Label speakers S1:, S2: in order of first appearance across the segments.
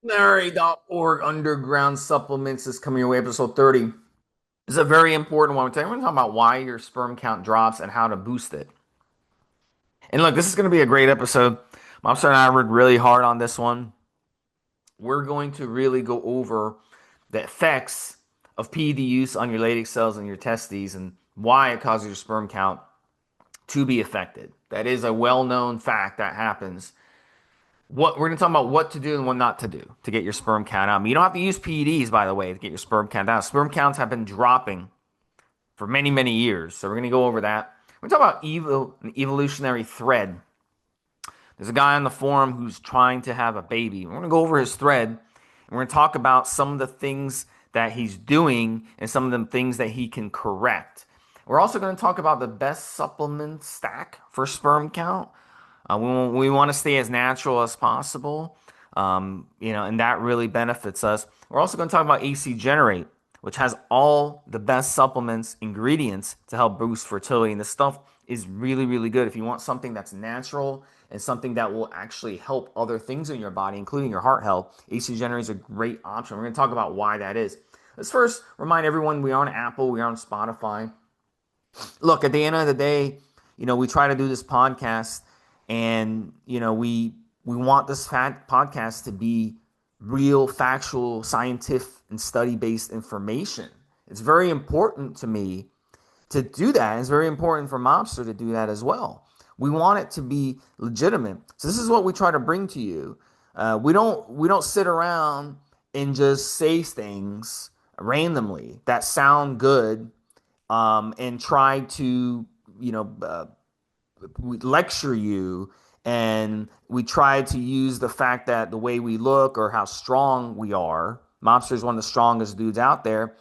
S1: Evolutionary.org Underground Supplements is coming your way. Episode 30. This is a very important one. We're talking about why your sperm count drops and how to boost it. And look, this is going to be a great episode. Mobster and I worked really hard on this one. We're going to really go over the effects of PED use on your Leydig cells and your testes and why it causes your sperm count to be affected. That is a well-known fact that happens. We're going to talk about what to do and what not to do to get your sperm count up. You don't have to use PEDs, by the way, to get your sperm count down. Sperm counts have been dropping for many, many years. So we're going to go over that. We're going to talk about an evolutionary thread. There's a guy on the forum who's trying to have a baby. We're going to go over his thread, and we're going to talk about some of the things that he's doing and some of the things that he can correct. We're also going to talk about the best supplement stack for sperm count. We want to stay as natural as possible, and that really benefits us. We're also going to talk about AC Generate, which has all the best supplements, ingredients to help boost fertility. And this stuff is really, really good if you want something that's natural and something that will actually help other things in your body, including your heart health. AC Generate is a great option. We're going to talk about why that is. Let's first remind everyone we are on Apple, we are on Spotify. Look, at the end of the day, we try to do this podcast, and we want this podcast to be real, factual, scientific, and study-based information. It's very important to me to do that. It's very important for Mobster to do that as well. We want it to be legitimate. So this is what we try to bring to you. We don't sit around and just say things randomly that sound good, and try to lecture you, and we try to use the fact that the way we look or how strong we are. Mobster is one of the strongest dudes out there,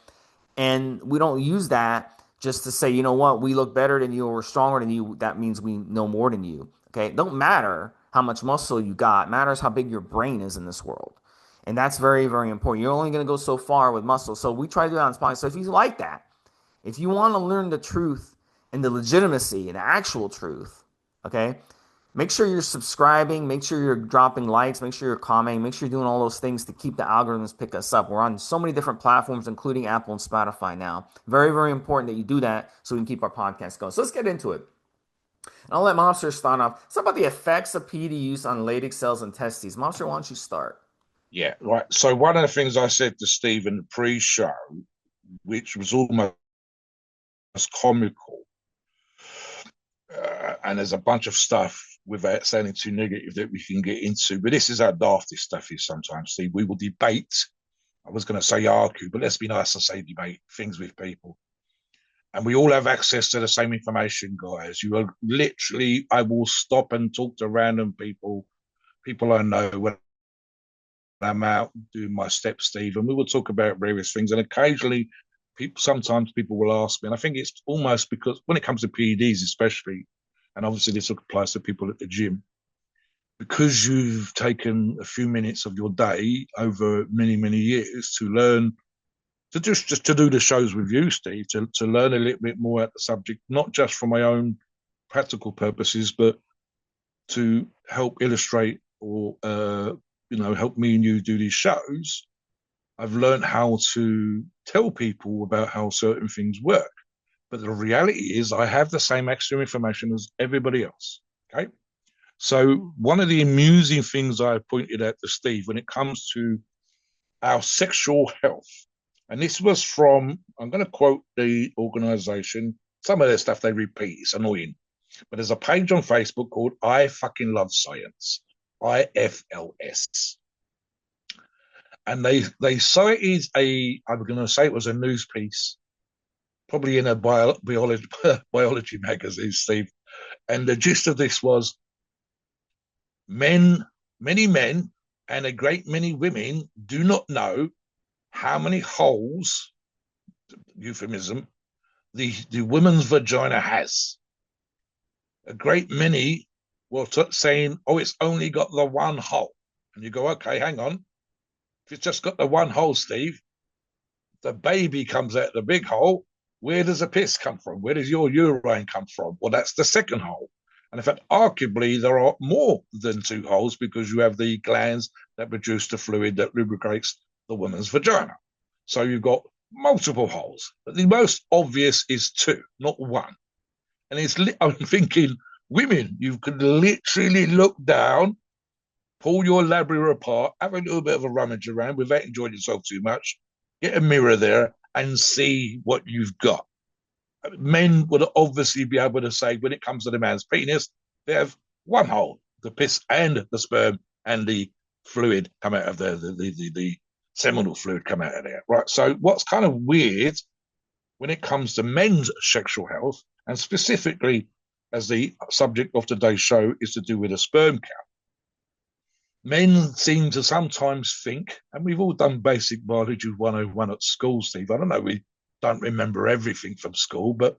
S1: and we don't use that just to say, you know what, we look better than you or we're stronger than you. That means we know more than you. Okay, it don't matter how much muscle you got. It matters how big your brain is in this world, and that's very, very important. You're only going to go so far with muscle. So we try to do that on spine. So if you like that, if you want to learn the truth and the legitimacy and the actual truth, okay, make sure you're subscribing, make sure you're dropping likes, make sure you're commenting, make sure you're doing all those things to keep the algorithms pick us up. We're on so many different platforms, including Apple and Spotify now. Very, very important that you do that so we can keep our podcast going. So let's get into it. And I'll let Mobster start off. It's about the effects of PD use on Leydig cells and testes. Mobster, why don't you start?
S2: Yeah, right. So one of the things I said to Stephen pre-show, which was almost comical, and there's a bunch of stuff without sounding too negative that we can get into, but this is how daft this stuff is sometimes, Steve. We will debate. I was going to say argue, but let's be nice and say debate things with people. And we all have access to the same information, guys. You are literally, I will stop and talk to random people I know when I'm out doing my steps, Steve, and we will talk about various things. And occasionally, sometimes people will ask me, and I think it's almost because when it comes to PEDs, especially, and obviously this applies to people at the gym, because you've taken a few minutes of your day over many, many years to learn, to just to do the shows with you, Steve, to learn a little bit more at the subject, not just for my own practical purposes, but to help illustrate or help me and you do these shows. I've learned how to tell people about how certain things work. But the reality is, I have the same extra information as everybody else. Okay. So, one of the amusing things I pointed out to Steve when it comes to our sexual health, and this was from, I'm going to quote the organization, some of their stuff they repeat, it's annoying. But there's a page on Facebook called I Fucking Love Science, IFLS. And they cited I'm going to say it was a news piece, probably in a biology magazine, Steve. And the gist of this was many men, and a great many women do not know how many holes, euphemism, the woman's vagina has. A great many were saying, oh, it's only got the one hole. And you go, okay, hang on. If it's just got the one hole, Steve, the baby comes out the big hole. Where does the piss come from? Where does your urine come from? Well, that's the second hole. And in fact, arguably, there are more than two holes because you have the glands that produce the fluid that lubricates the woman's vagina. So you've got multiple holes, but the most obvious is two, not one. And I'm thinking, women, you could literally look down, pull your labia apart, have a little bit of a rummage around without enjoying yourself too much, get a mirror there and see what you've got. Men would obviously be able to say when it comes to the man's penis, they have one hole, the piss and the sperm and the fluid come out of the seminal fluid come out of there, right? So what's kind of weird when it comes to men's sexual health, and specifically as the subject of today's show is to do with a sperm count, men seem to sometimes think, and we've all done basic biology 101 at school, Steve. I don't know, we don't remember everything from school, but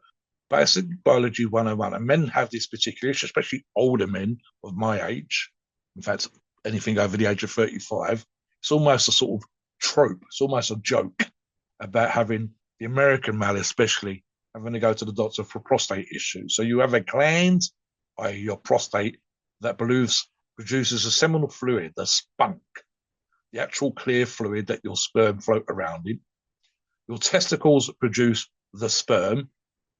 S2: basic biology 101, and men have this particular issue, especially older men of my age. In fact, anything over the age of 35, it's almost a sort of trope, it's almost a joke about having the American male, especially having to go to the doctor for prostate issues. So you have a gland, i.e., your prostate, that produces a seminal fluid, the spunk, the actual clear fluid that your sperm float around in. Your testicles produce the sperm, a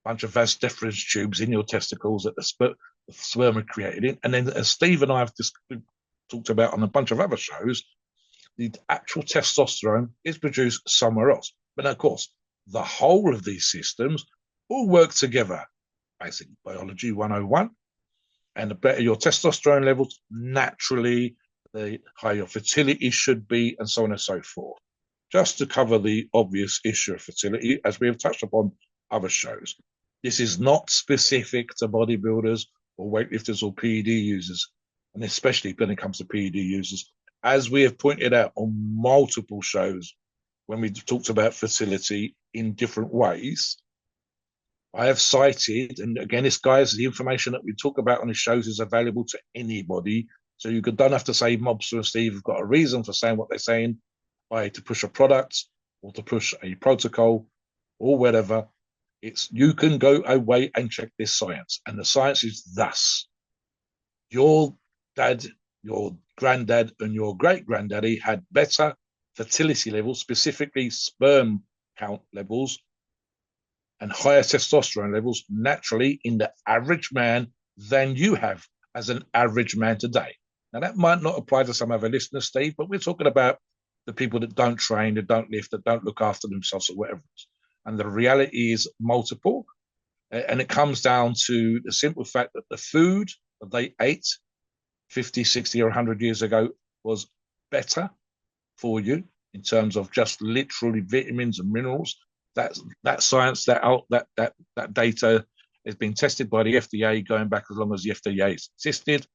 S2: bunch of vas deferens tubes in your testicles that the sperm are created in. And then, as Steve and I have talked about on a bunch of other shows, the actual testosterone is produced somewhere else. But of course, the whole of these systems all work together. Basic biology 101. And the better your testosterone levels, naturally, the higher your fertility should be, and so on and so forth. Just to cover the obvious issue of fertility, as we have touched upon other shows, this is not specific to bodybuilders or weightlifters or PED users, and especially when it comes to PED users, as we have pointed out on multiple shows when we talked about fertility in different ways. I have cited, and again, this, guys, the information that we talk about on the shows is available to anybody. So you don't have to say Mobster and Steve have got a reason for saying what they're saying, by to push a product or to push a protocol or whatever. You can go away and check this science. And the science is thus. Your dad, your granddad, and your great granddaddy had better fertility levels, specifically sperm count levels, and higher testosterone levels naturally in the average man than you have as an average man today. Now, that might not apply to some other listeners, Steve, but we're talking about the people that don't train, that don't lift, that don't look after themselves or whatever. And the reality is multiple. And it comes down to the simple fact that the food that they ate 50, 60, or 100 years ago was better for you in terms of just literally vitamins and minerals. That science, that data has been tested by the FDA going back as long as the FDA existed.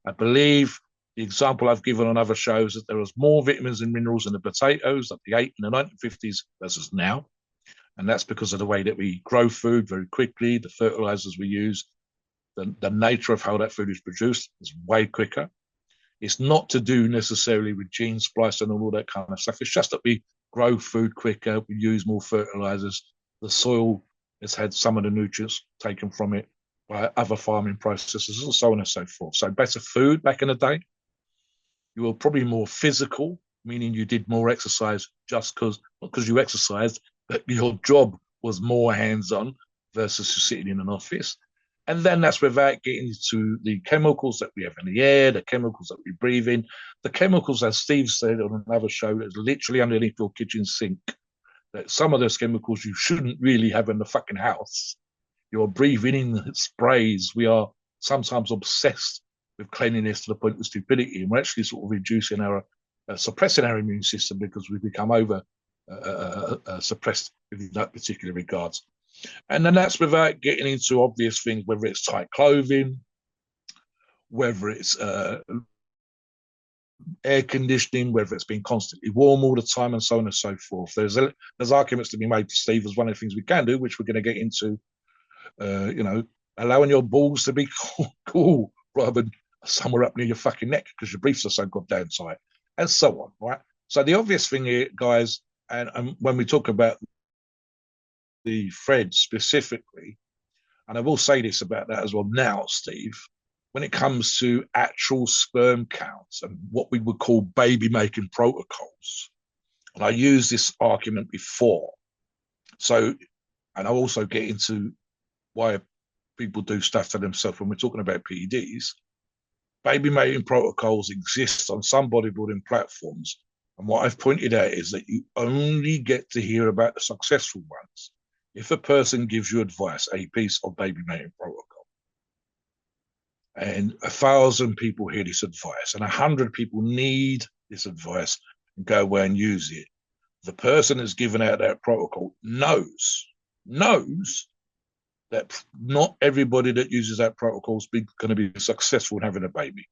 S2: I believe the example I've given on other shows that there was more vitamins and minerals in the potatoes that we ate in the 1950s versus now. And that's because of the way that we grow food very quickly, the fertilizers we use, the nature of how that food is produced is way quicker. It's not to do necessarily with gene splicing and all that kind of stuff. It's just that we grow food quicker, we use more fertilizers. The soil has had some of the nutrients taken from it by other farming processes and so on and so forth. So better food back in the day. You were probably more physical, meaning you did more exercise just because you exercised, but your job was more hands-on versus sitting in an office. And then that's without getting to the chemicals that we have in the air, the chemicals that we breathe in, the chemicals, as Steve said on another show, that's literally underneath your kitchen sink. That some of those chemicals you shouldn't really have in the fucking house. You're breathing in sprays. We are sometimes obsessed with cleanliness to the point of stupidity, and we're actually sort of reducing our, suppressing our immune system because we've become over suppressed in that particular regards. And then that's without getting into obvious things, whether it's tight clothing, whether it's air conditioning, whether it's been constantly warm all the time, and so on and so forth. There's arguments to be made to Steve as one of the things we can do, which we're going to get into. Allowing your balls to be cool rather than somewhere up near your fucking neck because your briefs are so goddamn tight, and so on. Right. So the obvious thing here, guys, and when we talk about the thread specifically, and I will say this about that as well now, Steve. when it comes to actual sperm counts and what we would call baby making protocols, and I used this argument before. So, and I also get into why people do stuff to themselves when we're talking about PEDs. Baby mating protocols exist on some bodybuilding platforms. And what I've pointed out is that you only get to hear about the successful ones if a person gives you advice, a piece of baby mating protocol. And 1,000 people hear this advice, and 100 people need this advice and go away and use it. The person that's given out that protocol knows that not everybody that uses that protocol is going to be successful in having a baby.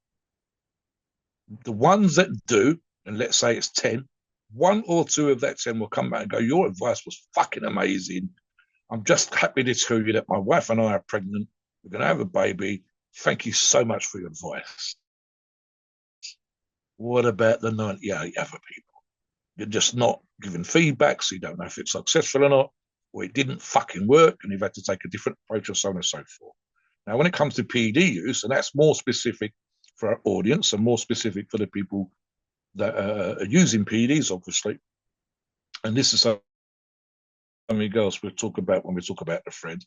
S2: The ones that do, and let's say it's 10, one or two of that 10 will come back and go, your advice was fucking amazing. I'm just happy to tell you that my wife and I are pregnant. We're going to have a baby. Thank you so much for your advice. What about the 98 other people? You're just not giving feedback, so you don't know if it's successful or not, or it didn't fucking work and you've had to take a different approach or so on and so forth. Now, when it comes to PED use, and that's more specific for our audience and more specific for the people that are using PEDs, obviously, and this is something else we'll talk about when we talk about the thread,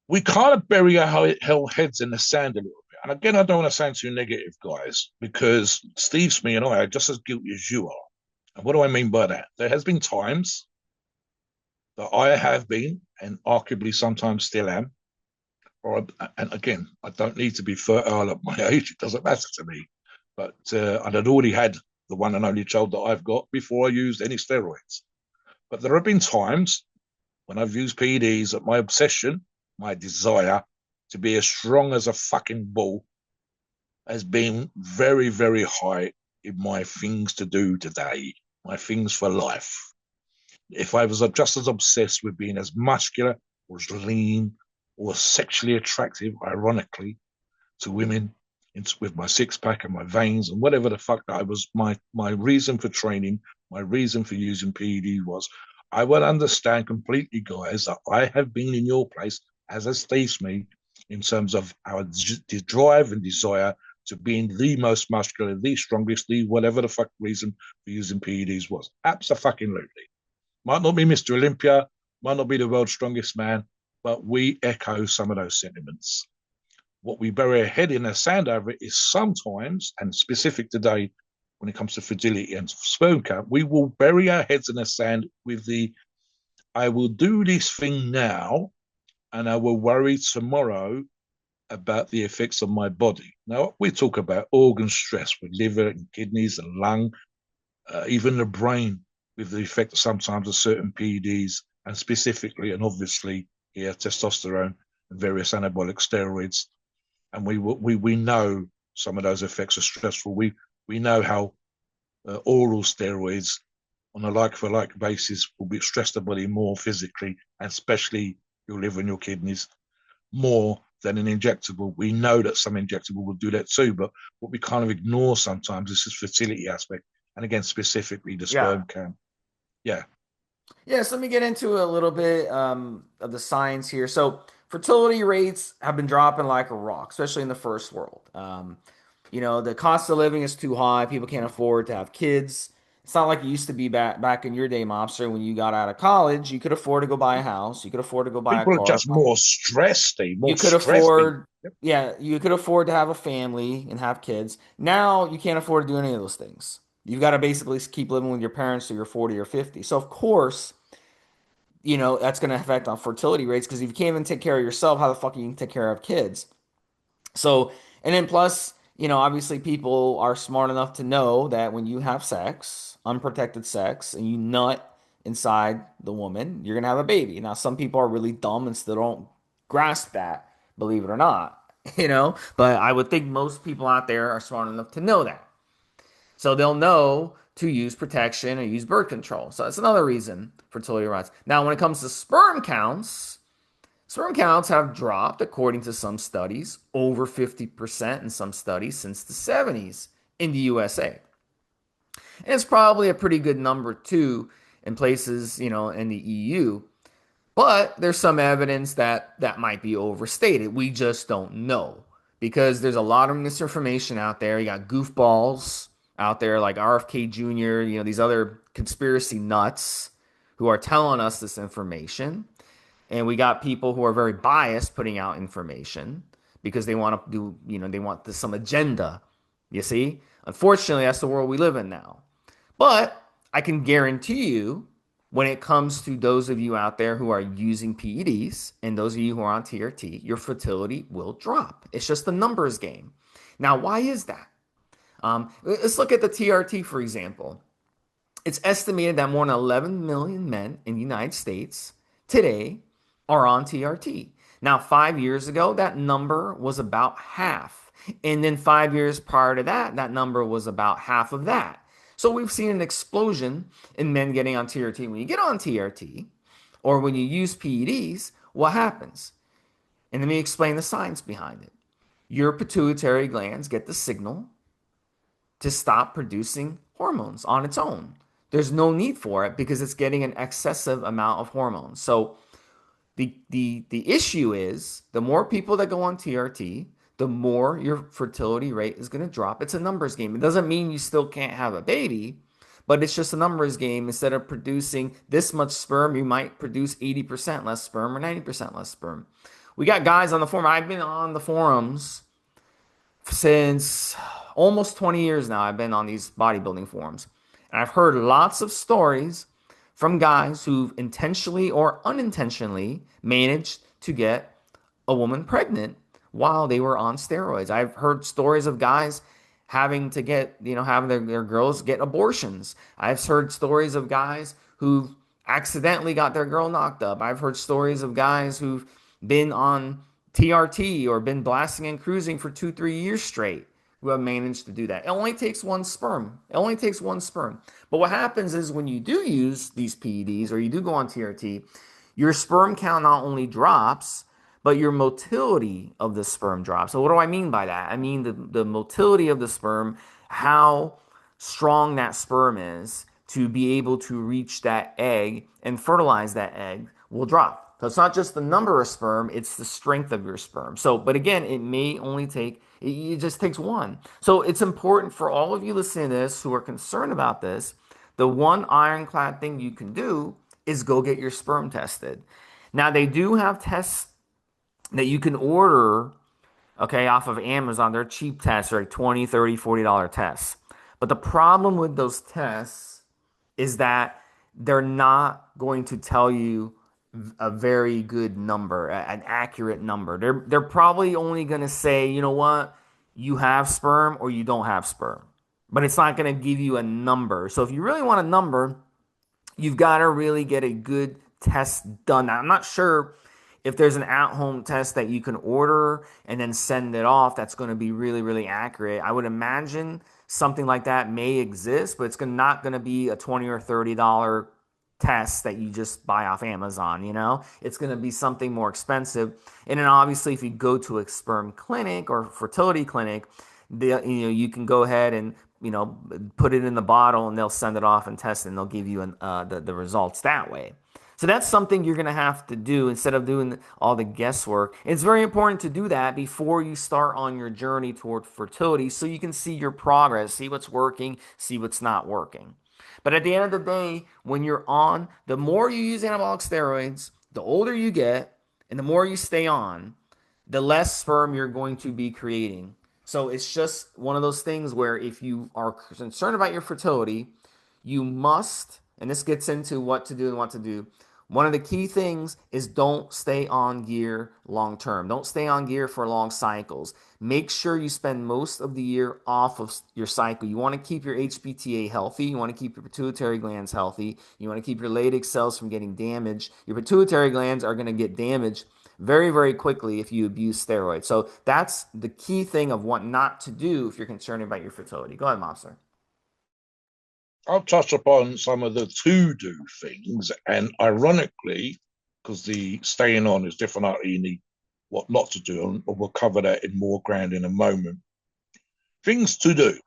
S2: we kind of bury our heads in the sand a little bit. And again, I don't want to sound too negative, guys, because Stevesmi and I are just as guilty as you are. And what do I mean by that? There has been times that I have been, and arguably sometimes still am, and again, I don't need to be fertile at my age. It doesn't matter to me. But I'd already had the one and only child that I've got before I used any steroids. But there have been times when I've used PEDs that my obsession, my desire to be as strong as a fucking bull has been very, very high in my things to do today, my things for life. If I was just as obsessed with being as muscular or as lean or sexually attractive, ironically, to women with my six pack and my veins and whatever the fuck that I was, my reason for training, my reason for using PED was, I will understand completely, guys, that I have been in your place as a Stevesmi in terms of our drive and desire to being the most muscular, the strongest, the whatever the fuck reason for using PEDs was. Absolutely. Might not be Mr. Olympia, might not be the world's strongest man, but we echo some of those sentiments. What we bury our head in the sand over it is sometimes, and specific today when it comes to fertility and sperm count, we will bury our heads in the sand with the, I will do this thing now and I will worry tomorrow about the effects on my body. Now, we talk about organ stress with liver and kidneys and lung, even the brain with the effect sometimes of certain PEDs, and specifically and obviously here testosterone and various anabolic steroids. And we know some of those effects are stressful. We know how oral steroids on a like-for-like basis will be stress the body more physically, and especially your liver and your kidneys, more than an injectable. We know that some injectable will do that too, but what we kind of ignore sometimes is this fertility aspect, and again, specifically the
S1: Yeah.
S2: sperm count. Yeah.
S1: Yeah, so let me get into a little bit of the science here. So, fertility rates have been dropping like a rock, especially in the first world. The cost of living is too high. People can't afford to have kids. It's not like it used to be back in your day, Mobster, when you got out of college. You could afford to go buy a house. You could afford to go buy a
S2: People are
S1: car.
S2: just more stressed, Steve,
S1: You
S2: more
S1: could
S2: stressed.
S1: afford, yeah, you could afford to have a family and have kids. Now you can't afford to do any of those things. You've got to basically keep living with your parents till you're 40 or 50. So, of course, that's going to affect on fertility rates because if you can't even take care of yourself, how the fuck are you going to take care of kids? So, and then plus, obviously people are smart enough to know that when you have sex, unprotected sex, and you nut inside the woman, you're going to have a baby. Now, some people are really dumb and still don't grasp that, believe it or not, but I would think most people out there are smart enough to know that. So they'll know to use protection or use birth control. So that's another reason fertility rise. Now, when it comes to sperm counts have dropped, according to some studies, over 50% in some studies since the 70s in the USA. And it's probably a pretty good number too in places, in the EU. But there's some evidence that that might be overstated. We just don't know because there's a lot of misinformation out there. You got goofballs out there like RFK Jr., these other conspiracy nuts who are telling us this information. And we got people who are very biased putting out information because they want to do, they want some agenda. You see? Unfortunately, that's the world we live in now. But I can guarantee you, when it comes to those of you out there who are using PEDs and those of you who are on TRT, your fertility will drop. It's just a numbers game. Now, why is that? Let's look at the TRT, for example. It's estimated that more than 11 million men in the United States today are on TRT. Now, 5 years ago, that number was about half. And then 5 years prior to that, that number was about half of that. So we've seen an explosion in men getting on TRT. When you get on TRT or when you use PEDs, what happens? And let me explain the science behind it. Your pituitary glands get the signal to stop producing hormones on its own. There's no need for it because it's getting an excessive amount of hormones. So the issue is the more people that go on TRT, the more your fertility rate is going to drop. It's a numbers game. It doesn't mean you still can't have a baby, but it's just a numbers game. Instead of producing this much sperm, you might produce 80% less sperm or 90% less sperm. We got guys on the forum. I've been on the forums since almost 20 years now. I've been on these bodybuilding forums. And I've heard lots of stories from guys who've intentionally or unintentionally managed to get a woman pregnant while they were on steroids. I've heard stories of guys having to get, having their girls get abortions. I've heard stories of guys who've accidentally got their girl knocked up. I've heard stories of guys who've been on TRT or been blasting and cruising for 2, 3 years straight who have managed to do that. It only takes one sperm. It only takes one sperm. But what happens is when you do use these PEDs or you do go on TRT, your sperm count not only drops, but your motility of the sperm drops. So what do I mean by that? I mean the motility of the sperm, how strong that sperm is to be able to reach that egg and fertilize that egg will drop. So it's not just the number of sperm, it's the strength of your sperm. So, but again, it may only take, it just takes one. So it's important for all of you listening to this who are concerned about this. The one ironclad thing you can do is go get your sperm tested. Now, they do have tests that you can order, okay, off of Amazon. They're cheap tests, they're like 20, 30, $40 tests. But the problem with those tests is that they're not going to tell you a very good number, an accurate number. They're probably only going to say, you know what, you have sperm or you don't have sperm. But it's not going to give you a number. So if you really want a number, you've got to really get a good test done. Now, I'm not sure if there's an at-home test that you can order and then send it off that's going to be really, really accurate. I would imagine something like that may exist, but it's not going to be a $20 or $30 test that you just buy off Amazon, It's going to be something more expensive. And then obviously if you go to a sperm clinic or fertility clinic, you can go ahead and put it in the bottle and they'll send it off and test it and they'll give you the results that way. So that's something you're going to have to do instead of doing all the guesswork. It's very important to do that before you start on your journey toward fertility so you can see your progress, see what's working, see what's not working. But at the end of the day, when you're on, the more you use anabolic steroids, the older you get, and the more you stay on, the less sperm you're going to be creating. So it's just one of those things where if you are concerned about your fertility, you must, and this gets into what to do and what to do. One of the key things is don't stay on gear long term. Don't stay on gear for long cycles. Make sure you spend most of the year off of your cycle. You want to keep your HPTA healthy. You want to keep your pituitary glands healthy. You want to keep your Leydig cells from getting damaged. Your pituitary glands are going to get damaged very, very quickly if you abuse steroids. So that's the key thing of what not to do if you're concerned about your fertility. Go ahead, Mobster.
S2: I'll touch upon some of the to-do things, and ironically, because the staying on is definitely what not to do, and we'll cover that in more ground in a moment. Things to do,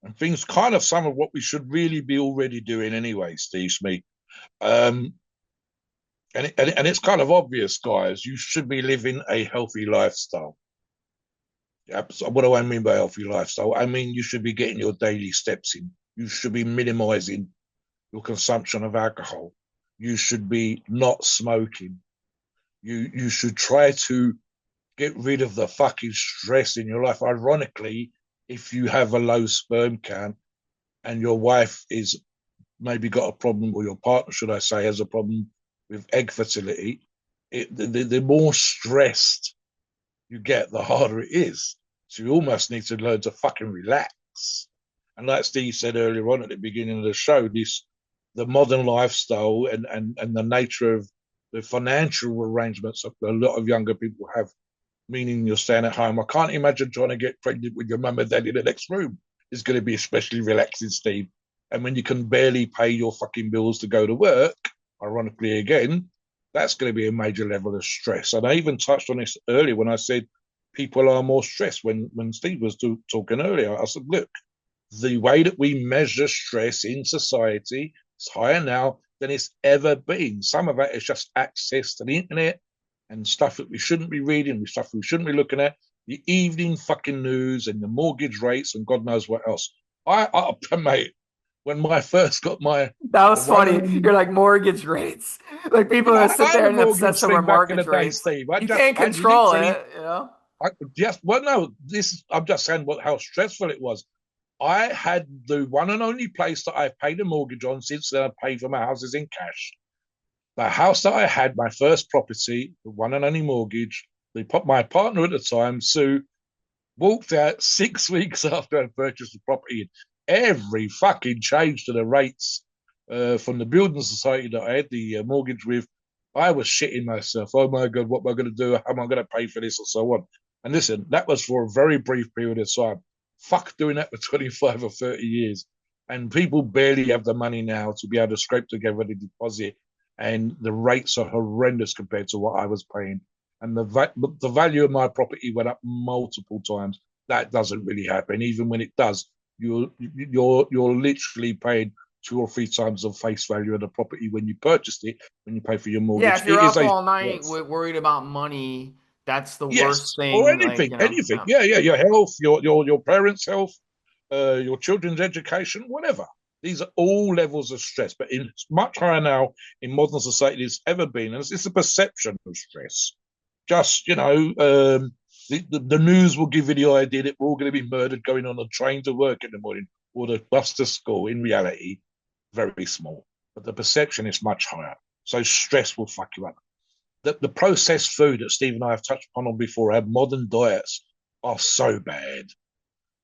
S2: and things kind of some of what we should really be already doing anyway, Stevesmi. Um, and it's kind of obvious, guys. You should be living a healthy lifestyle. So what do I mean by healthy lifestyle? I mean you should be getting your daily steps in. You should be minimizing your consumption of alcohol. You should be not smoking. You should try to get rid of the fucking stress in your life. Ironically, if you have a low sperm count and your wife is maybe got a problem, or your partner, should I say, has a problem with egg fertility, the more stressed you get, the harder it is. So you almost need to learn to fucking relax. And like Steve said earlier on at the beginning of the show, this the modern lifestyle and the nature of the financial arrangements that a lot of younger people have, meaning you're staying at home. I can't imagine trying to get pregnant with your mum and dad in the next room. It's going to be especially relaxing, Steve. And when you can barely pay your fucking bills to go to work, ironically again, that's going to be a major level of stress. And I even touched on this earlier when I said people are more stressed. When Steve was talking earlier, I said, look, the way that we measure stress in society is higher now than it's ever been. Some of it is just access to the internet and stuff that we shouldn't be reading, stuff we shouldn't be looking at, the evening fucking news and the mortgage rates and God knows what else. Mate, when I first got
S1: That
S2: the
S1: was
S2: one and
S1: funny.
S2: only,
S1: You're like mortgage rates. Like people that
S2: I
S1: sit
S2: had
S1: there
S2: a
S1: and obsess
S2: mortgage
S1: over
S2: thing back in the
S1: mortgage
S2: day,
S1: rates.
S2: Steve.
S1: You can't
S2: I
S1: control
S2: literally,
S1: it, you know?
S2: I just, well, no, I'm just saying how stressful it was. I had the one and only place that I've paid a mortgage on since I paid for my houses in cash. The house that I had, my first property, the one and only mortgage, my partner at the time, Sue, walked out 6 weeks after I purchased the property. Every fucking change to the rates from the building society that I had the mortgage with, I was shitting myself. Oh my God, what am I going to do? How am I going to pay for this and so on? And listen, that was for a very brief period of time. Fuck doing that for 25 or 30 years. And people barely have the money now to be able to scrape together the deposit. And the rates are horrendous compared to what I was paying. And the value of my property went up multiple times. That doesn't really happen. Even when it does, you're literally paying 2 or 3 times the face value of the property when you purchased it, when you pay for your
S1: Yeah,
S2: mortgage.
S1: if you're
S2: It is
S1: up
S2: a
S1: all night
S2: stress.
S1: worried about money, that's the worst
S2: Yes, or
S1: thing. Like,
S2: anything,
S1: you know,
S2: anything.
S1: yeah.
S2: Yeah, yeah. Your health, your parents' health, your children's education, whatever. These are all levels of stress, but it's much higher now in modern society than it's ever been. And it's a perception of stress. Just, the news will give you the idea that we're all going to be murdered going on a train to work in the morning or the bus to school. In reality, very small. But the perception is much higher. So stress will fuck you up. The processed food that Steve and I have touched upon before, our modern diets are so bad.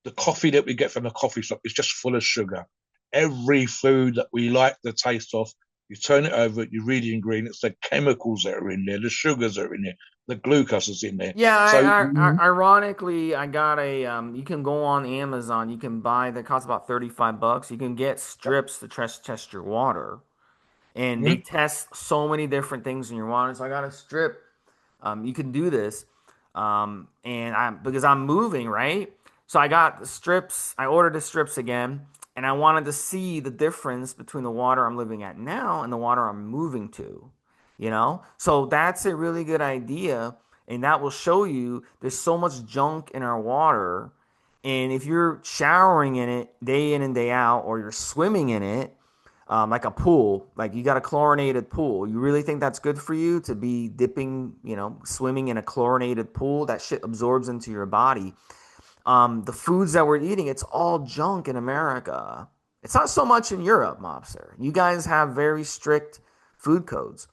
S2: The coffee that we get from the coffee shop is just full of sugar. Every food that we like the taste of, you turn it over, you read the ingredients, the chemicals that are in there, the sugars that are in there, the glucose is in there.
S1: Yeah,
S2: So,
S1: ironically, I got a you can go on Amazon, you can buy that costs about 35 bucks. You can get strips to test your water. And they
S2: mm,
S1: test so many different things in your water. So I got a strip. You can do this. And I'm because I'm moving, right? So I got the strips, I ordered the strips again, and I wanted to see the difference between the water I'm living at now and the water I'm moving to, you know? So that's a really good idea, and that will show you there's so much junk in our water. And if you're showering in it day in and day out, or you're swimming in it, like a pool, like you got a chlorinated pool. You really think that's good for you to be dipping, swimming in a chlorinated pool? That shit absorbs into your body. The foods that we're eating, it's all junk in America. It's not so much in Europe, Mobster. You guys have very strict food codes.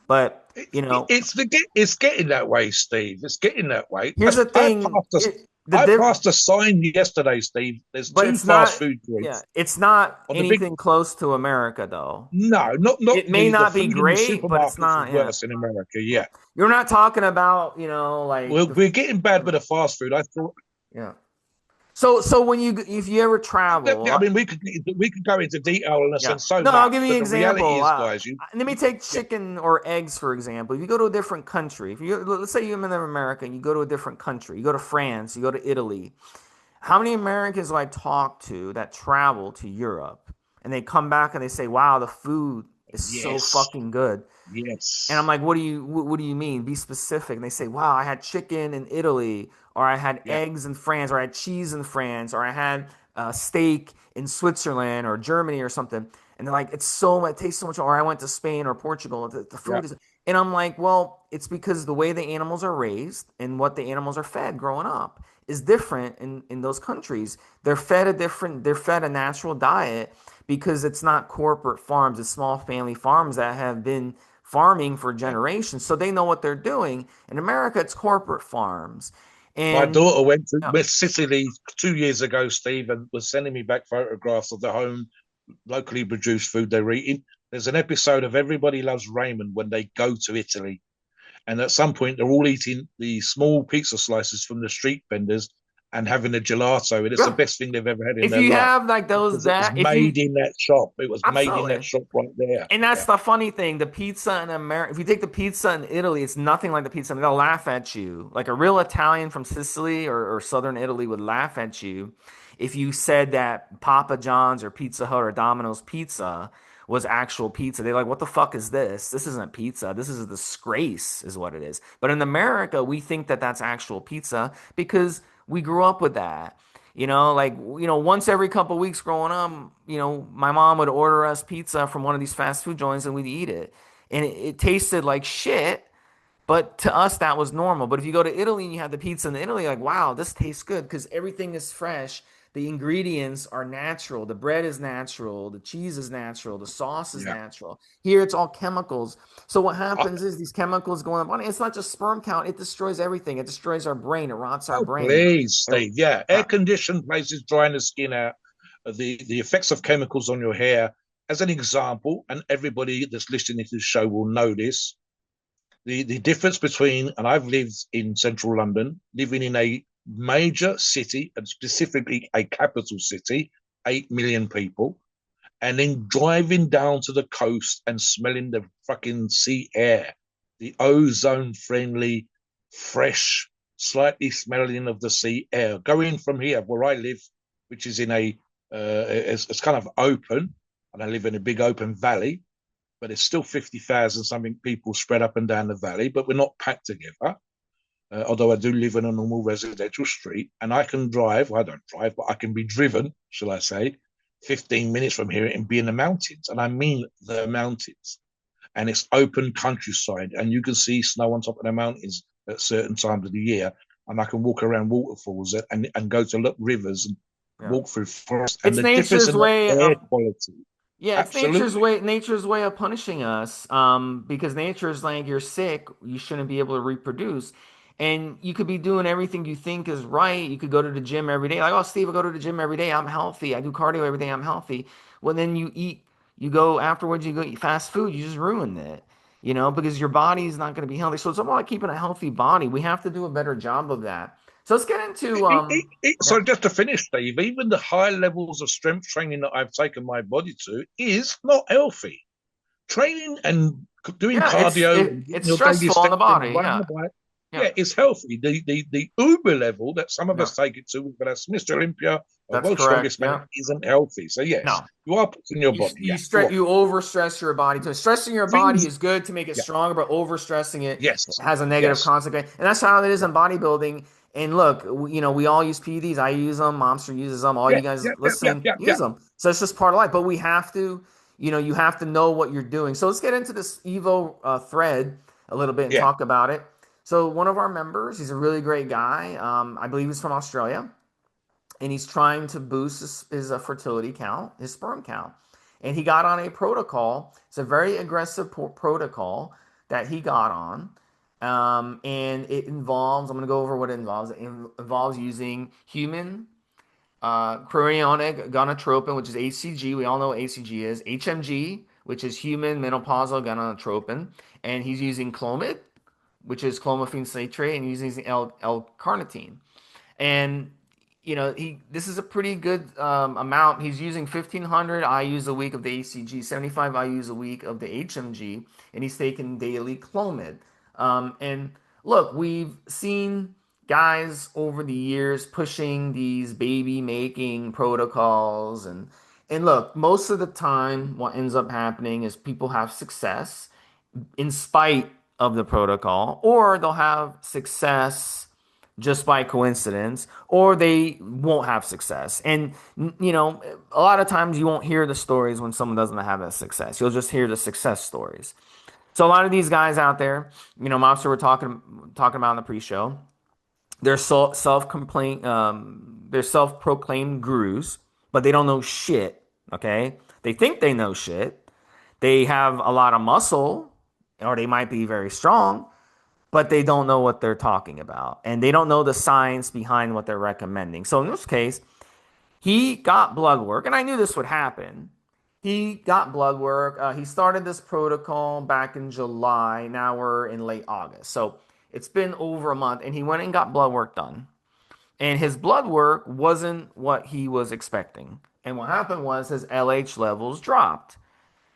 S1: But,
S2: it's getting that way, Steve. It's getting that way.
S1: here's the
S2: I
S1: thing.
S2: passed a,
S1: The
S2: I
S1: diff,
S2: passed a sign yesterday, Steve. There's
S1: but
S2: two
S1: it's
S2: fast
S1: not,
S2: food
S1: yeah,
S2: joints
S1: it's not
S2: on the big.
S1: anything close to America, though.
S2: No, not
S1: It may
S2: the
S1: not be
S2: food in the
S1: great, but it's
S2: supermarkets is
S1: not, yeah.
S2: worse in America.
S1: Yeah.
S2: Yeah,
S1: You're not talking about, like
S2: well, we're getting bad with the fast food. I thought.
S1: yeah. So when if you ever travel,
S2: I mean, we could go into detail on this
S1: yeah.
S2: and so
S1: No, I'll give
S2: much,
S1: you an
S2: but the reality
S1: example.
S2: is, guys,
S1: Let me take
S2: yeah,
S1: chicken or eggs for example. If you go to a different country, if you let's say you're in America and you go to a different country, you go to France, you go to Italy. How many Americans do I talk to that travel to Europe and they come back and they say, "Wow, the food is so
S2: Yes.
S1: fucking good. And I'm
S2: Yes.
S1: like, what do you mean? Be specific. And they say, wow, I had chicken in Italy, or I had
S2: Yeah.
S1: eggs in France, or I had cheese in France, or I had steak in Switzerland or Germany or something. And they're like, it's so much, it tastes so much. Or I went to Spain or Portugal. The
S2: Yeah.
S1: food is, and I'm like, well, it's because the way the animals are raised and what the animals are fed growing up is different in those countries. They're fed a natural diet because it's not corporate farms, it's small family farms that have been farming for
S2: Yeah.
S1: generations. So they know what they're doing. In America, it's corporate farms.
S2: My
S1: And
S2: daughter went to
S1: yeah,
S2: Sicily 2 years ago, Steve, and was sending me back photographs of the home locally produced food they're eating. There's an episode of Everybody Loves Raymond when they go to Italy, and at some point they're all eating the small pizza slices from the street vendors and having a gelato, and it's the
S1: yeah.
S2: best thing they've ever had in
S1: If
S2: their
S1: you
S2: life
S1: have like those
S2: because it was
S1: that if you
S2: made in that shop. It was made in that
S1: absolutely.
S2: shop right there.
S1: And that's
S2: Yeah,
S1: the funny thing. The pizza in America, if you take the pizza in Italy, it's nothing like the pizza. They'll laugh at you. Like a real Italian from Sicily or southern Italy would laugh at you if you said that Papa John's or Pizza Hut or Domino's pizza was actual pizza. They're like, what the fuck is this? This isn't pizza. This is a disgrace, is what it is. But in America, we think that that's actual pizza because we grew up with that. Like, once every couple of weeks growing up, my mom would order us pizza from one of these fast food joints and we'd eat it. And it tasted like shit, but to us, that was normal. But if you go to Italy and you have the pizza in Italy, like, wow, this tastes good because everything is fresh. The ingredients are natural. The bread is natural. The cheese is natural. The sauce is
S2: yeah.
S1: natural. Here, it's all chemicals. So what
S2: I,
S1: happens is these chemicals go in the body. It's not just sperm count. It destroys everything. It destroys our brain. It rots our
S2: oh,
S1: brain.
S2: please,
S1: It-
S2: Steve. Yeah, air
S1: yeah.
S2: conditioned places drying the skin out. The effects of chemicals on your hair, as an example, and everybody that's listening to the show will know this. The difference between, and I've lived in central London, living in a major city, and specifically a capital city, 8 million people, and then driving down to the coast and smelling the fucking sea air, the ozone friendly, fresh, slightly smelling of the sea air. Going from here, where I live, which is in it's kind of open, and I live in a big open valley, but it's still 50,000 something people spread up and down the valley, but we're not packed together. Although I do live in a normal residential street, and I can drive. Well, I don't drive, but I can be driven, shall I say, 15 minutes from here and be in the mountains. And I mean the mountains. And it's open countryside, and you can see snow on top of the mountains at certain times of the year. And I can walk around waterfalls and go to look rivers and
S1: Yeah.
S2: walk through forests. And
S1: It's
S2: the difference
S1: nature's
S2: in the
S1: way
S2: air
S1: of
S2: quality,
S1: Yeah, it's
S2: absolutely.
S1: nature's way of punishing us. Because nature's like you're sick, you shouldn't be able to reproduce. And you could be doing everything you think is right. You could go to the gym every day. Like, oh, Steve, I go to the gym every day. I'm healthy. I do cardio every day. I'm healthy. Well, then you go afterwards, you go eat fast food. You just ruined it, because your body is not going to be healthy. So it's all about keeping a healthy body. We have to do a better job of that. So let's get into,
S2: So
S1: yeah,
S2: just to finish, Steve, even the high levels of strength training that I've taken my body to is not healthy. Training and doing
S1: yeah,
S2: cardio and getting
S1: it's
S2: your daily
S1: stressful on the
S2: steps in
S1: body.
S2: and riding
S1: Yeah.
S2: the bike,
S1: Yeah.
S2: yeah, it's healthy. The uber level that some of
S1: Yeah.
S2: us take it to, whether that's Mr. Olympia or
S1: That's
S2: World's
S1: correct.
S2: Strongest Man,
S1: Yeah.
S2: isn't healthy. So yes,
S1: No.
S2: you are putting your body. Yeah, go on.
S1: You over stress your body. So stressing your body
S2: Things.
S1: is good to make it
S2: Yeah.
S1: stronger, but over stressing it
S2: Yes.
S1: has a negative
S2: Yes.
S1: consequence. And that's how it is
S2: Yeah.
S1: in bodybuilding. And look, we all use PEDs. I use them. Momster uses them. All
S2: Yeah.
S1: you guys
S2: Yeah. Yeah. Yeah.
S1: listening
S2: Yeah.
S1: use
S2: Yeah.
S1: them. So it's just part of life. But we have to, you have to know what you're doing. So let's get into this Evo thread a little bit and
S2: Yeah.
S1: talk about it. So one of our members, he's a really great guy. I believe he's from Australia, and he's trying to boost his fertility count, his sperm count. And he got on a protocol. It's a very aggressive protocol that he got on. And it involves, I'm going to go over what it involves. It involves using human chorionic gonadotropin, which is HCG. We all know what HCG is. HMG, which is human menopausal gonadotropin. And he's using Clomid, which is clomiphene citrate, and he's using L-carnitine. And this is a pretty good amount. He's using 1,500 IUs a week of the ACG, 75 IUs a week of the HMG, and he's taking daily Clomid. And look, we've seen guys over the years pushing these baby making protocols, And look, most of the time, what ends up happening is people have success in spite of the protocol, or they'll have success just by coincidence, or they won't have success. And, a lot of times you won't hear the stories when someone doesn't have a success. You'll just hear the success stories. So a lot of these guys out there, Mobster, we're talking about in the pre-show, they're self-complaint, they're self-proclaimed gurus, but they don't know shit. Okay, they think they know shit. They have a lot of muscle, or they might be very strong, but they don't know what they're talking about, and they don't know the science behind what they're recommending. So in this case, he got blood work, and I knew this would happen. He got blood work. He started this protocol back in July. Now we're in late August. So it's been over a month, and he went and got blood work done. And his blood work wasn't what he was expecting. And what happened was his LH levels dropped.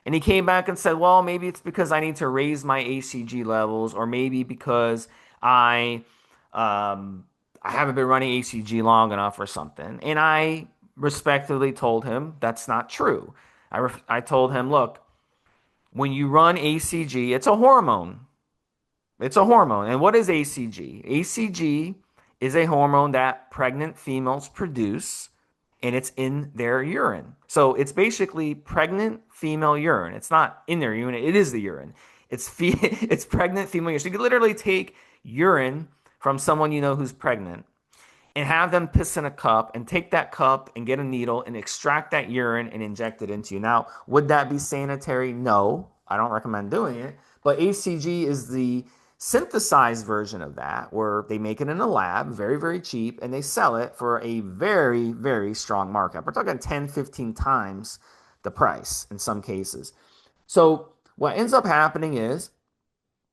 S1: And he came back and said, well, maybe it's because I need to raise my ACG levels, or maybe because um, I haven't been running ACG long enough or something. And I respectfully told him that's not true. I told him, look, when you run ACG, it's a hormone. It's a hormone. And what is ACG? ACG is a hormone that pregnant females produce, and it's in their urine. So it's basically pregnant female urine. It's not in their urine, it is the urine. It's pregnant female urine. So you could literally take urine from someone you know who's pregnant and have them piss in a cup and take that cup and get a needle and extract that urine and inject it into you. Now, would that be sanitary? No, I don't recommend doing it. But ACG is the synthesized version of that, where they make it in a lab, very, very cheap, and they sell it for a very, very strong markup. We're talking 10, 15 times the price in some cases. So what ends up happening is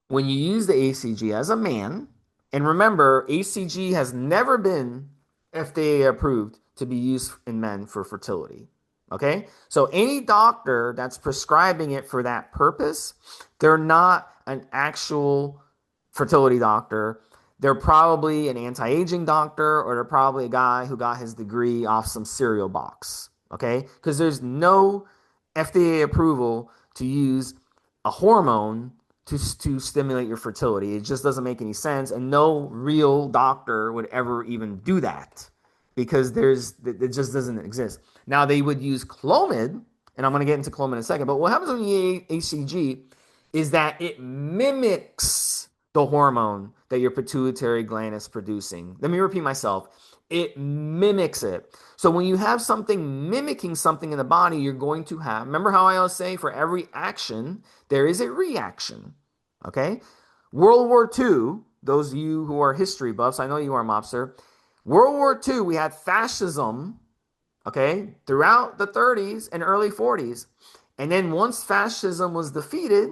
S1: when you use the ACG as a man, and remember, ACG has never been FDA approved to be used in men for fertility. Okay? So any doctor that's prescribing it for that purpose, they're not an actual fertility doctor. They're probably an anti-aging doctor, or they're probably a guy who got his degree off some cereal box. Okay? Because there's no FDA approval to use a hormone to stimulate your fertility. It just doesn't make any sense, and no real doctor would ever even do that because it just doesn't exist. Now they would use Clomid, and I'm going to get into Clomid in a second. But what happens when you use ACG is that it mimics the hormone that your pituitary gland is producing. Let me repeat myself. It mimics it. So when you have something mimicking something in the body, you're going to have, remember how I always say, for every action, there is a reaction. Okay? World War II, those of you who are history buffs, I know you are, Mobster. World War II, we had fascism, okay, throughout the 30s and early 40s. And then once fascism was defeated,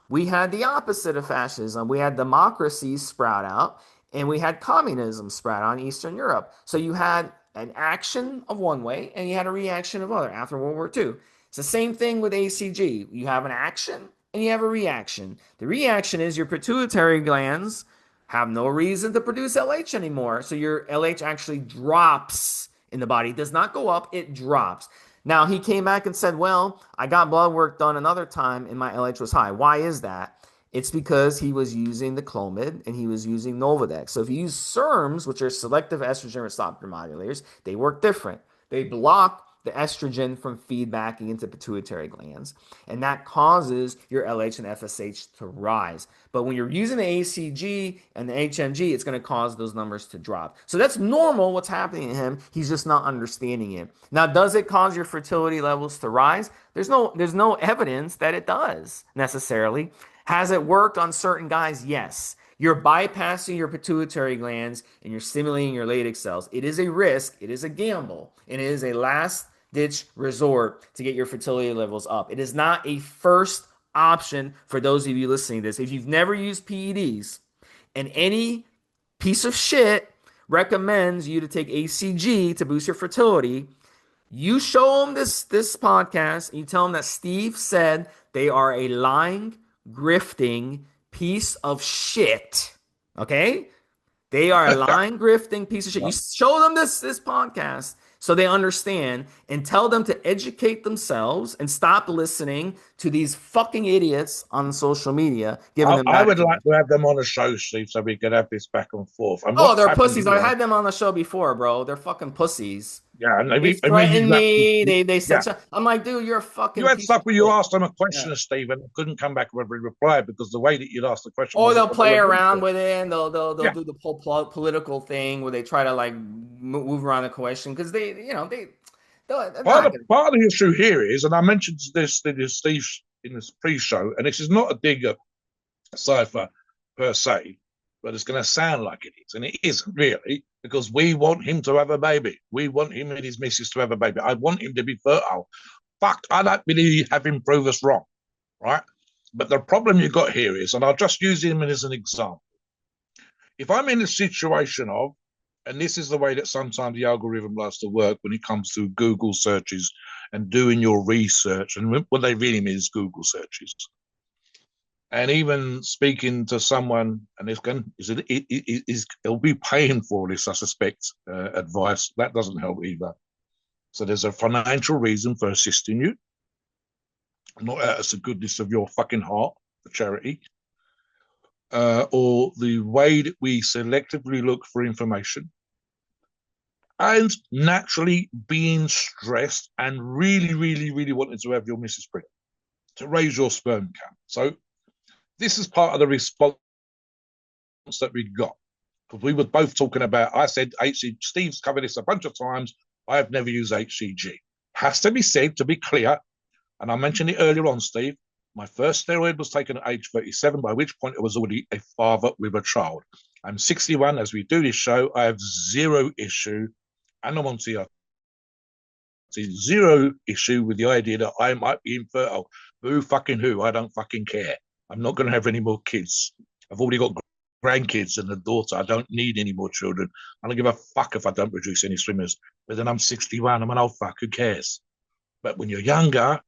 S1: we had the opposite of fascism. We had democracies sprout out, and we had communism sprout out in Eastern Europe. So you had an action of one way, and you had a reaction of other after World War II. It's the same thing with ACG. You have an action and you have a reaction. The reaction is your pituitary glands have no reason to produce LH anymore. So your LH actually drops in the body. It does not go up, it drops. Now, he came back and said, well, I got blood work done another time and my LH was high. Why is that? It's because he was using the Clomid and he was using Nolvadex. So if you use SERMs, which are selective estrogen receptor modulators, they work different. They block the estrogen from feedbacking into pituitary glands, and that causes your LH and FSH to rise. But when you're using the ACG and the HMG, it's going to cause those numbers to drop. So that's normal what's happening to him. He's just not understanding it. Now, does it cause your fertility levels to rise? There's no evidence that it does necessarily. Has it worked on certain guys? Yes. You're bypassing your pituitary glands and you're stimulating your Leydig cells. It is a risk, it is a gamble, and it is a last ditch resort to get your fertility levels up. It is not a first option for those of you listening to this. If you've never used PEDs and any piece of shit recommends you to take ACG to boost your fertility, you show them this podcast and you tell them that Steve said they are a lying, grifting piece of shit. Okay? They are a lying, grifting piece of shit. You show them this podcast so they understand, and tell them to educate themselves and stop listening to these fucking idiots on social media giving them
S2: I
S1: bad
S2: would like
S1: information.
S2: to have them on a show, Steve, so we could have this back and forth. And
S1: Oh,
S2: what's
S1: they're
S2: happened
S1: pussies. I
S2: here?
S1: had them on the show before, bro. They're fucking pussies.
S2: Yeah, and
S1: They
S2: I mean,
S1: threatened me. They
S2: yeah,
S1: said, I'm like, dude, you're a
S2: you
S1: fucking
S2: had
S1: piece
S2: stuff
S1: of
S2: where you
S1: shit.
S2: asked them a
S1: Yeah.
S2: question, Steve, and couldn't come back with a reply because the way that you'd asked the question
S1: Or
S2: wasn't
S1: they'll
S2: what they
S1: play
S2: were looking
S1: around
S2: for.
S1: with it, and they'll
S2: Yeah,
S1: do the whole political thing where they try to like move around the question because they're not gonna.
S2: part of the issue here is, and I mentioned this to Steve in this pre-show, and this is not a dig at Cypher per se, but it's going to sound like it is, and it isn't really, because we want him to have a baby. We want him and his missus to have a baby. I want him to be fertile. Fuck, I don't believe have him prove us wrong, right? But the problem you got here is, and I'll just use him as an example. If I'm in a situation of, and this is the way that sometimes the algorithm likes to work when it comes to Google searches and doing your research, and what they really mean is Google searches. And even speaking to someone, and it'll be paying for this, I suspect, advice. That doesn't help either. So there's a financial reason for assisting you, not out of the goodness of your fucking heart for charity, or the way that we selectively look for information, and naturally being stressed and really, really, really wanting to have your missus pregnant to raise your sperm count. So this is part of the response that we got. Because we were both talking about, I said, HCG, Steve's covered this a bunch of times. I have never used HCG. Has to be said, to be clear, and I mentioned it earlier on, Steve, my first steroid was taken at age 37, by which point I was already a father with a child. I'm 61. As we do this show, I have zero issue, and I'm on TRT, zero issue with the idea that I might be infertile. Who fucking who? I don't fucking care. I'm not going to have any more kids. I've already got grandkids and a daughter. I don't need any more children. I don't give a fuck if I don't produce any swimmers. But then I'm 61. I'm an old fuck. Who cares? But when you're younger,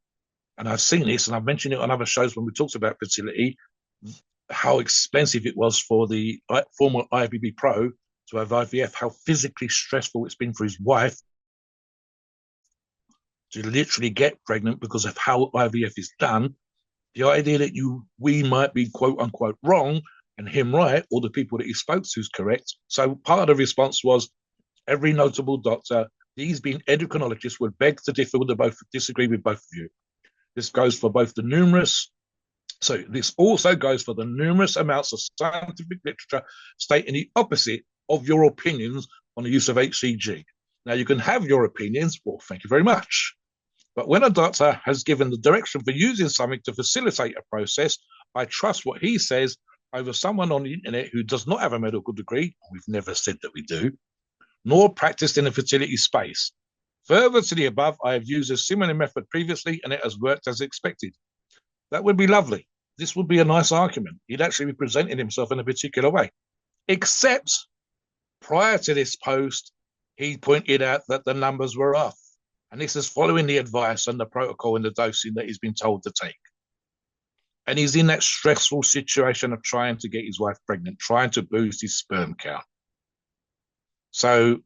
S2: and I've seen this, and I've mentioned it on other shows when we talked about fertility, how expensive it was for the former IFBB pro to have IVF, how physically stressful it's been for his wife to literally get pregnant because of how IVF is done. The idea that we might be quote unquote wrong and him right, or the people that he spoke to is correct. So part of the response was every notable doctor, these being endocrinologists, would beg to differ with disagree with both of you. This goes for both the numerous, so this also goes for the numerous amounts of scientific literature stating the opposite of your opinions on the use of HCG. Now you can have your opinions, well, thank you very much. But when a doctor has given the direction for using something to facilitate a process, I trust what he says over someone on the internet who does not have a medical degree, we've never said that we do, nor practiced in the fertility space. Further to the above, I have used a similar method previously and it has worked as expected. That would be lovely. This would be a nice argument. He'd actually be presenting himself in a particular way. Except prior to this post, he pointed out that the numbers were off. And this is following the advice and the protocol and the dosing that he's been told to take. And he's in that stressful situation of trying to get his wife pregnant, trying to boost his sperm count. So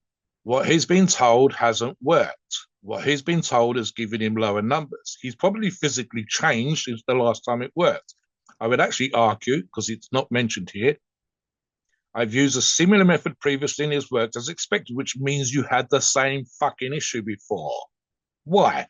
S2: what he's been told hasn't worked. What he's been told has given him lower numbers. He's probably physically changed since the last time it worked. I would actually argue, because it's not mentioned here, I've used a similar method previously and it's worked as expected, which means you had the same fucking issue before. Why?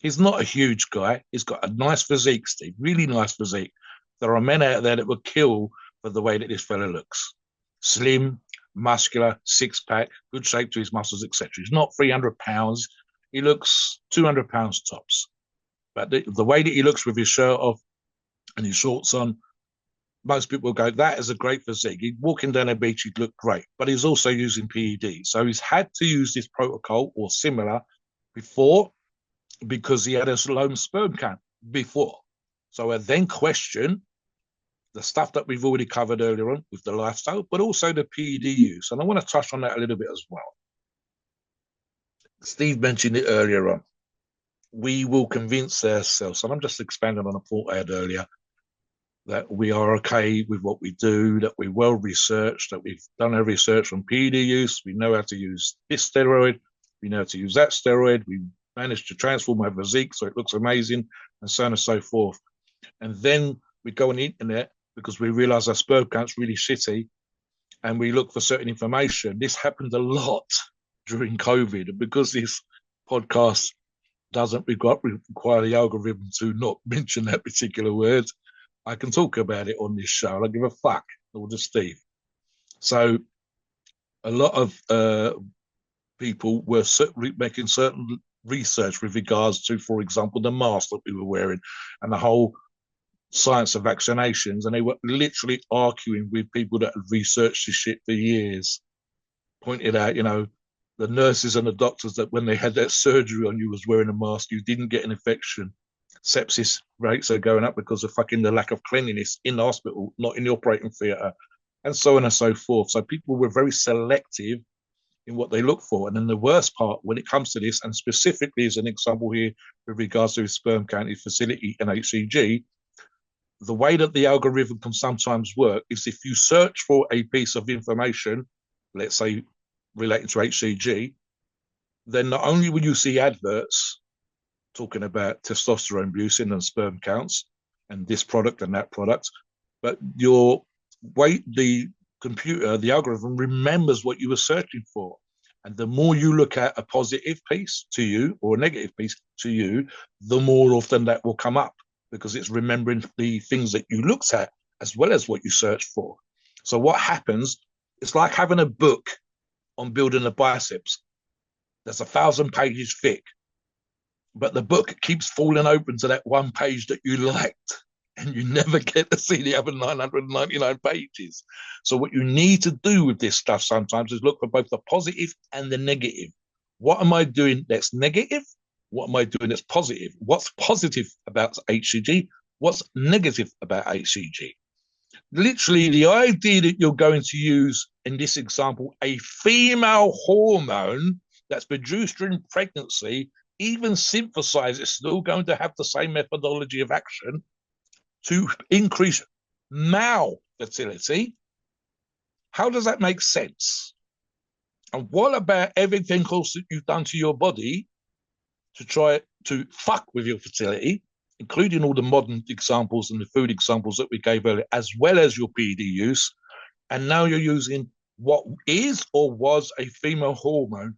S2: He's not a huge guy. He's got a nice physique, Steve, really nice physique. There are men out there that would kill for the way that this fella looks. Slim, muscular, six-pack, good shape to his muscles, etc. He's not 300 pounds. He looks 200 pounds tops. But the way that he looks with his shirt off and his shorts on, most people go, that is a great physique. He's walking down a beach, he'd look great. But he's also using PED. So he's had to use this protocol or similar before because he had a low sperm count before. So I then question the stuff that we've already covered earlier on with the lifestyle, but also the PED use. And I want to touch on that a little bit as well. Steve mentioned it earlier on. We will convince ourselves, and I'm just expanding on a point I had earlier, that we are okay with what we do, that we're well researched, that we've done our research on PED use, we know how to use this steroid, We know how to use that steroid. We managed to transform our physique so it looks amazing, and so on and so forth. And then we go on the internet because we realize our sperm count's really shitty, and we look for certain information. This happened a lot during COVID, and because this podcast doesn't require the algorithm to not mention that particular word, I can talk about it on this show. I don't give a fuck, nor does Steve. So a lot of people were making certain research with regards to, for example, the mask that we were wearing and the whole science of vaccinations. And they were literally arguing with people that had researched this shit for years, pointed out, the nurses and the doctors that when they had that surgery on you was wearing a mask, you didn't get an infection. Sepsis rates are going up because of fucking the lack of cleanliness in the hospital, not in the operating theatre, and so on and so forth. So people were very selective in what they look for. And then the worst part when it comes to this, and specifically as an example here with regards to sperm count, fertility, and HCG, the way that the algorithm can sometimes work is if you search for a piece of information, let's say relating to HCG, then not only will you see adverts talking about testosterone boosting and sperm counts and this product and that product, but the computer, the algorithm remembers what you were searching for. And the more you look at a positive piece to you or a negative piece to you, the more often that will come up because it's remembering the things that you looked at as well as what you searched for. So what happens, it's like having a book on building a biceps that's 1,000 pages thick, but the book keeps falling open to that one page that you liked, and you never get to see the other 999 pages. So what you need to do with this stuff sometimes is look for both the positive and the negative. What am I doing that's negative? What am I doing that's positive? What's positive about HCG? What's negative about HCG? Literally, the idea that you're going to use, in this example, a female hormone that's produced during pregnancy, even synthesized, it's still going to have the same methodology of action to increase male fertility. How does that make sense? And what about everything else that you've done to your body to try to fuck with your fertility, including all the modern examples and the food examples that we gave earlier, as well as your PD use, and now you're using what is or was a female hormone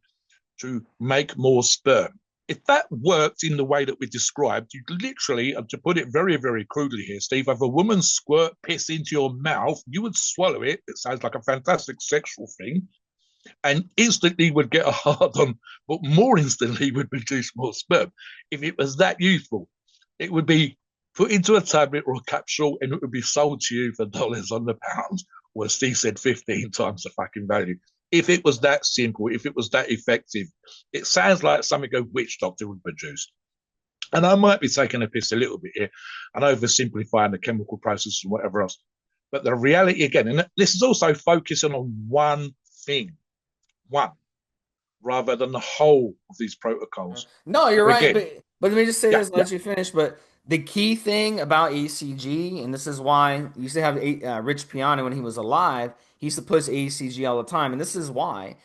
S2: to make more sperm. If that worked in the way that we described, you literally, and to put it very, very crudely here, Steve, if a woman squirt piss into your mouth, you would swallow it. It sounds like a fantastic sexual thing, and instantly would get a hard on, but more instantly would produce more sperm. If it was that useful, it would be put into a tablet or a capsule and it would be sold to you for dollars on the pound, or as Steve said, 15 times the fucking value. If it was that simple, if it was that effective, it sounds like something a witch doctor would produce. And I might be taking a piss a little bit here and oversimplifying the chemical process and whatever else. But the reality, again, and this is also focusing on one thing, one, rather than the whole of these protocols.
S1: No, you're
S2: But
S1: right,
S2: again,
S1: but let me just say
S2: yeah,
S1: this,
S2: yeah,
S1: let you finish. But the key thing about ACG, and this is why you used to have Rich Piana when he was alive, he used to push ACG all the time, and this is why.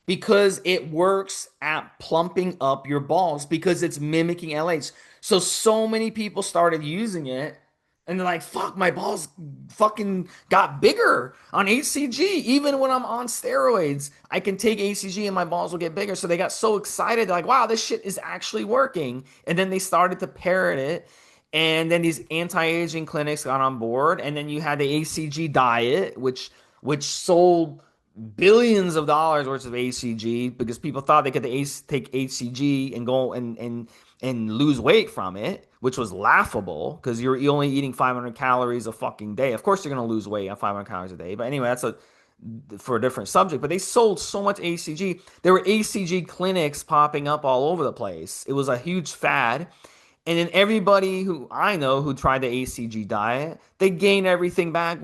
S1: Because it works at plumping up your balls because it's mimicking LH. So many people started using it and they're like, fuck, my balls fucking got bigger on HCG. Even when I'm on steroids, I can take HCG and my balls will get bigger. So they got so excited, they're like, wow, this shit is actually working. And then they started to parrot it. And then these anti-aging clinics got on board. And then you had the ACG diet, which sold billions of dollars worth of HCG because people thought they could take HCG and go and lose weight from it, which was laughable because you're only eating 500 calories a fucking day. Of course, you're gonna lose weight on 500 calories a day. But anyway, that's a for a different subject. But they sold so much HCG. There were HCG clinics popping up all over the place. It was a huge fad. And then everybody who I know who tried the ACG diet, they gain everything back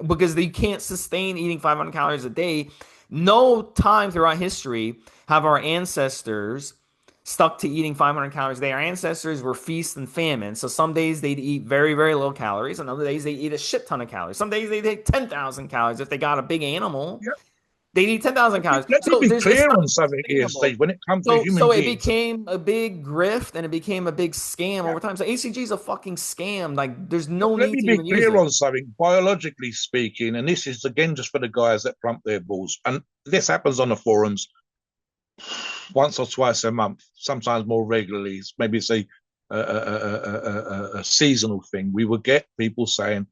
S1: because they can't sustain eating 500 calories a day. No time throughout history have our ancestors stuck to eating 500 calories a day. Our ancestors were feast and famine. So some days they'd eat very, very low calories, and other days they eat a shit ton of calories. Some days they'd eat 10,000 calories if they got a big animal.
S2: yeah.
S1: They need 10,000 calories.
S2: Let me
S1: So
S2: be
S1: there's it's
S2: clear
S1: not
S2: on something here,
S1: sustainable.
S2: Steve. When it comes to
S1: So
S2: human
S1: it
S2: beings,
S1: became a big grift and it became a big scam
S2: yeah,
S1: over time. So ACG is a fucking scam. Like there's
S2: but
S1: no
S2: let
S1: need
S2: me
S1: to
S2: be
S1: even use
S2: clear
S1: it.
S2: on something. Biologically speaking, and this is again just for the guys that plump their balls, and this happens on the forums once or twice a month, sometimes more regularly. Maybe it's a seasonal thing. We will get people saying,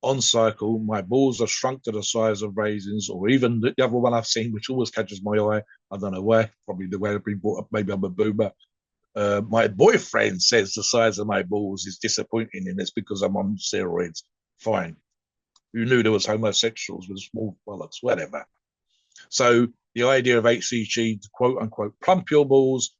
S2: on cycle, my balls are shrunk to the size of raisins, or even the other one I've seen, which always catches my eye. I don't know why, probably the way I've been brought up. Maybe I'm a boomer. My boyfriend says the size of my balls is disappointing, and it's because I'm on steroids. Fine. Who knew there was homosexuals with small bollocks? Whatever. So the idea of HCG, to quote unquote, plump your balls,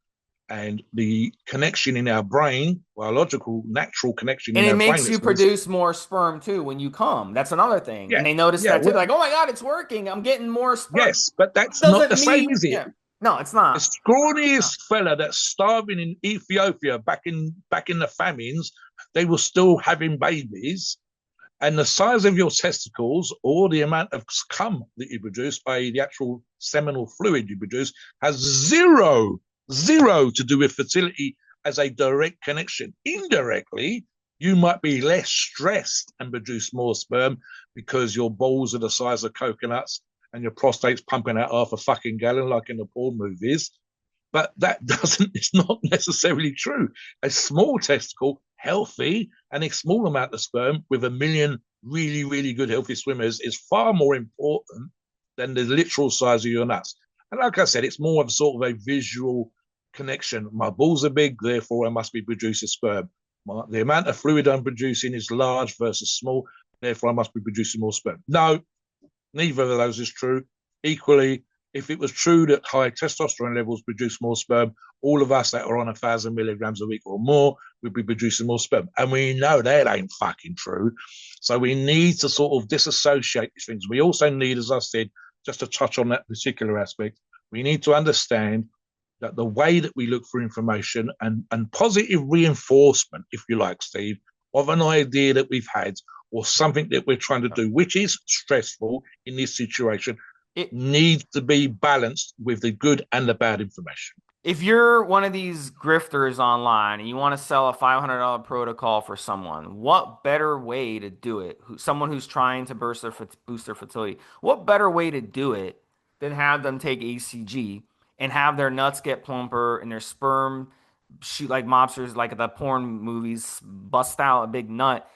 S2: and the connection in our brain, biological, natural connection
S1: And
S2: in
S1: it
S2: our brain
S1: makes
S2: that
S1: you
S2: says,
S1: produce more sperm too when you come. That's another thing.
S2: yeah,
S1: And they notice
S2: yeah,
S1: that too.
S2: well,
S1: They're like, oh my God, it's working. I'm getting more sperm.
S2: yes, but
S1: That
S2: that's not
S1: doesn't
S2: the same,
S1: mean,
S2: is it?
S1: yeah. No, it's
S2: The
S1: not. No.
S2: scrawniest fella that's starving in Ethiopia back in the famines, they were still having babies, and the size of your testicles or the amount of cum that you produce, i.e., the actual seminal fluid you produce, has zero to do with fertility as a direct connection. Indirectly, you might be less stressed and produce more sperm because your balls are the size of coconuts and your prostate's pumping out half a fucking gallon like in the porn movies. But that doesn't, it's not necessarily true. A small testicle, healthy, and a small amount of sperm with a million really, really good, healthy swimmers is far more important than the literal size of your nuts. And like I said, it's more of sort of a visual connection. My balls are big, therefore I must be producing sperm. The amount of fluid I'm producing is large versus small, therefore I must be producing more sperm. No, neither of those is true. Equally, if it was true that high testosterone levels produce more sperm, all of us that are on 1,000 milligrams a week or more would be producing more sperm. And we know that ain't fucking true. So we need to sort of disassociate these things. We also need, as I said, just to touch on that particular aspect, we need to understand that the way that we look for information and positive reinforcement, if you like, Steve, of an idea that we've had or something that we're trying to do, which is stressful in this situation,
S1: It,
S2: needs to be balanced with the good and the bad information.
S1: if you're one of these grifters online and you want to sell a $500 protocol for someone, what better way to do it? Someone who's trying to boost their fertility, what better way to do it than have them take ACG and have their nuts get plumper and their sperm shoot like mobsters, like the porn movies, bust out a big nut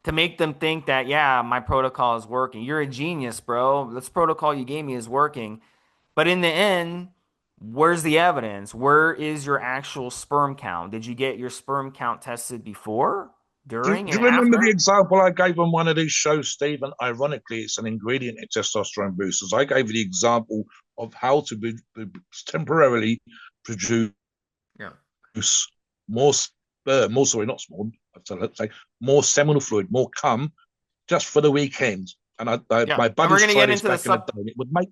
S1: to make them think that, yeah, my protocol is working. You're a genius, bro. This protocol you gave me is working. But in the end, where's the evidence? Where is your actual sperm count? Did you get your sperm count tested before, during,
S2: Do
S1: and
S2: you remember the
S1: after?
S2: example I gave on one of these shows, Stephen? Ironically, it's an ingredient in testosterone boosters. I gave the example of how to temporarily produce
S1: Yeah.
S2: more more sorry, not small, let's say more seminal fluid, more cum, just for the weekend. And
S1: Yeah.
S2: my
S1: And we're
S2: buddies
S1: going to
S2: tried
S1: get
S2: this
S1: into the
S2: back in the day,
S1: sub.
S2: and it would make,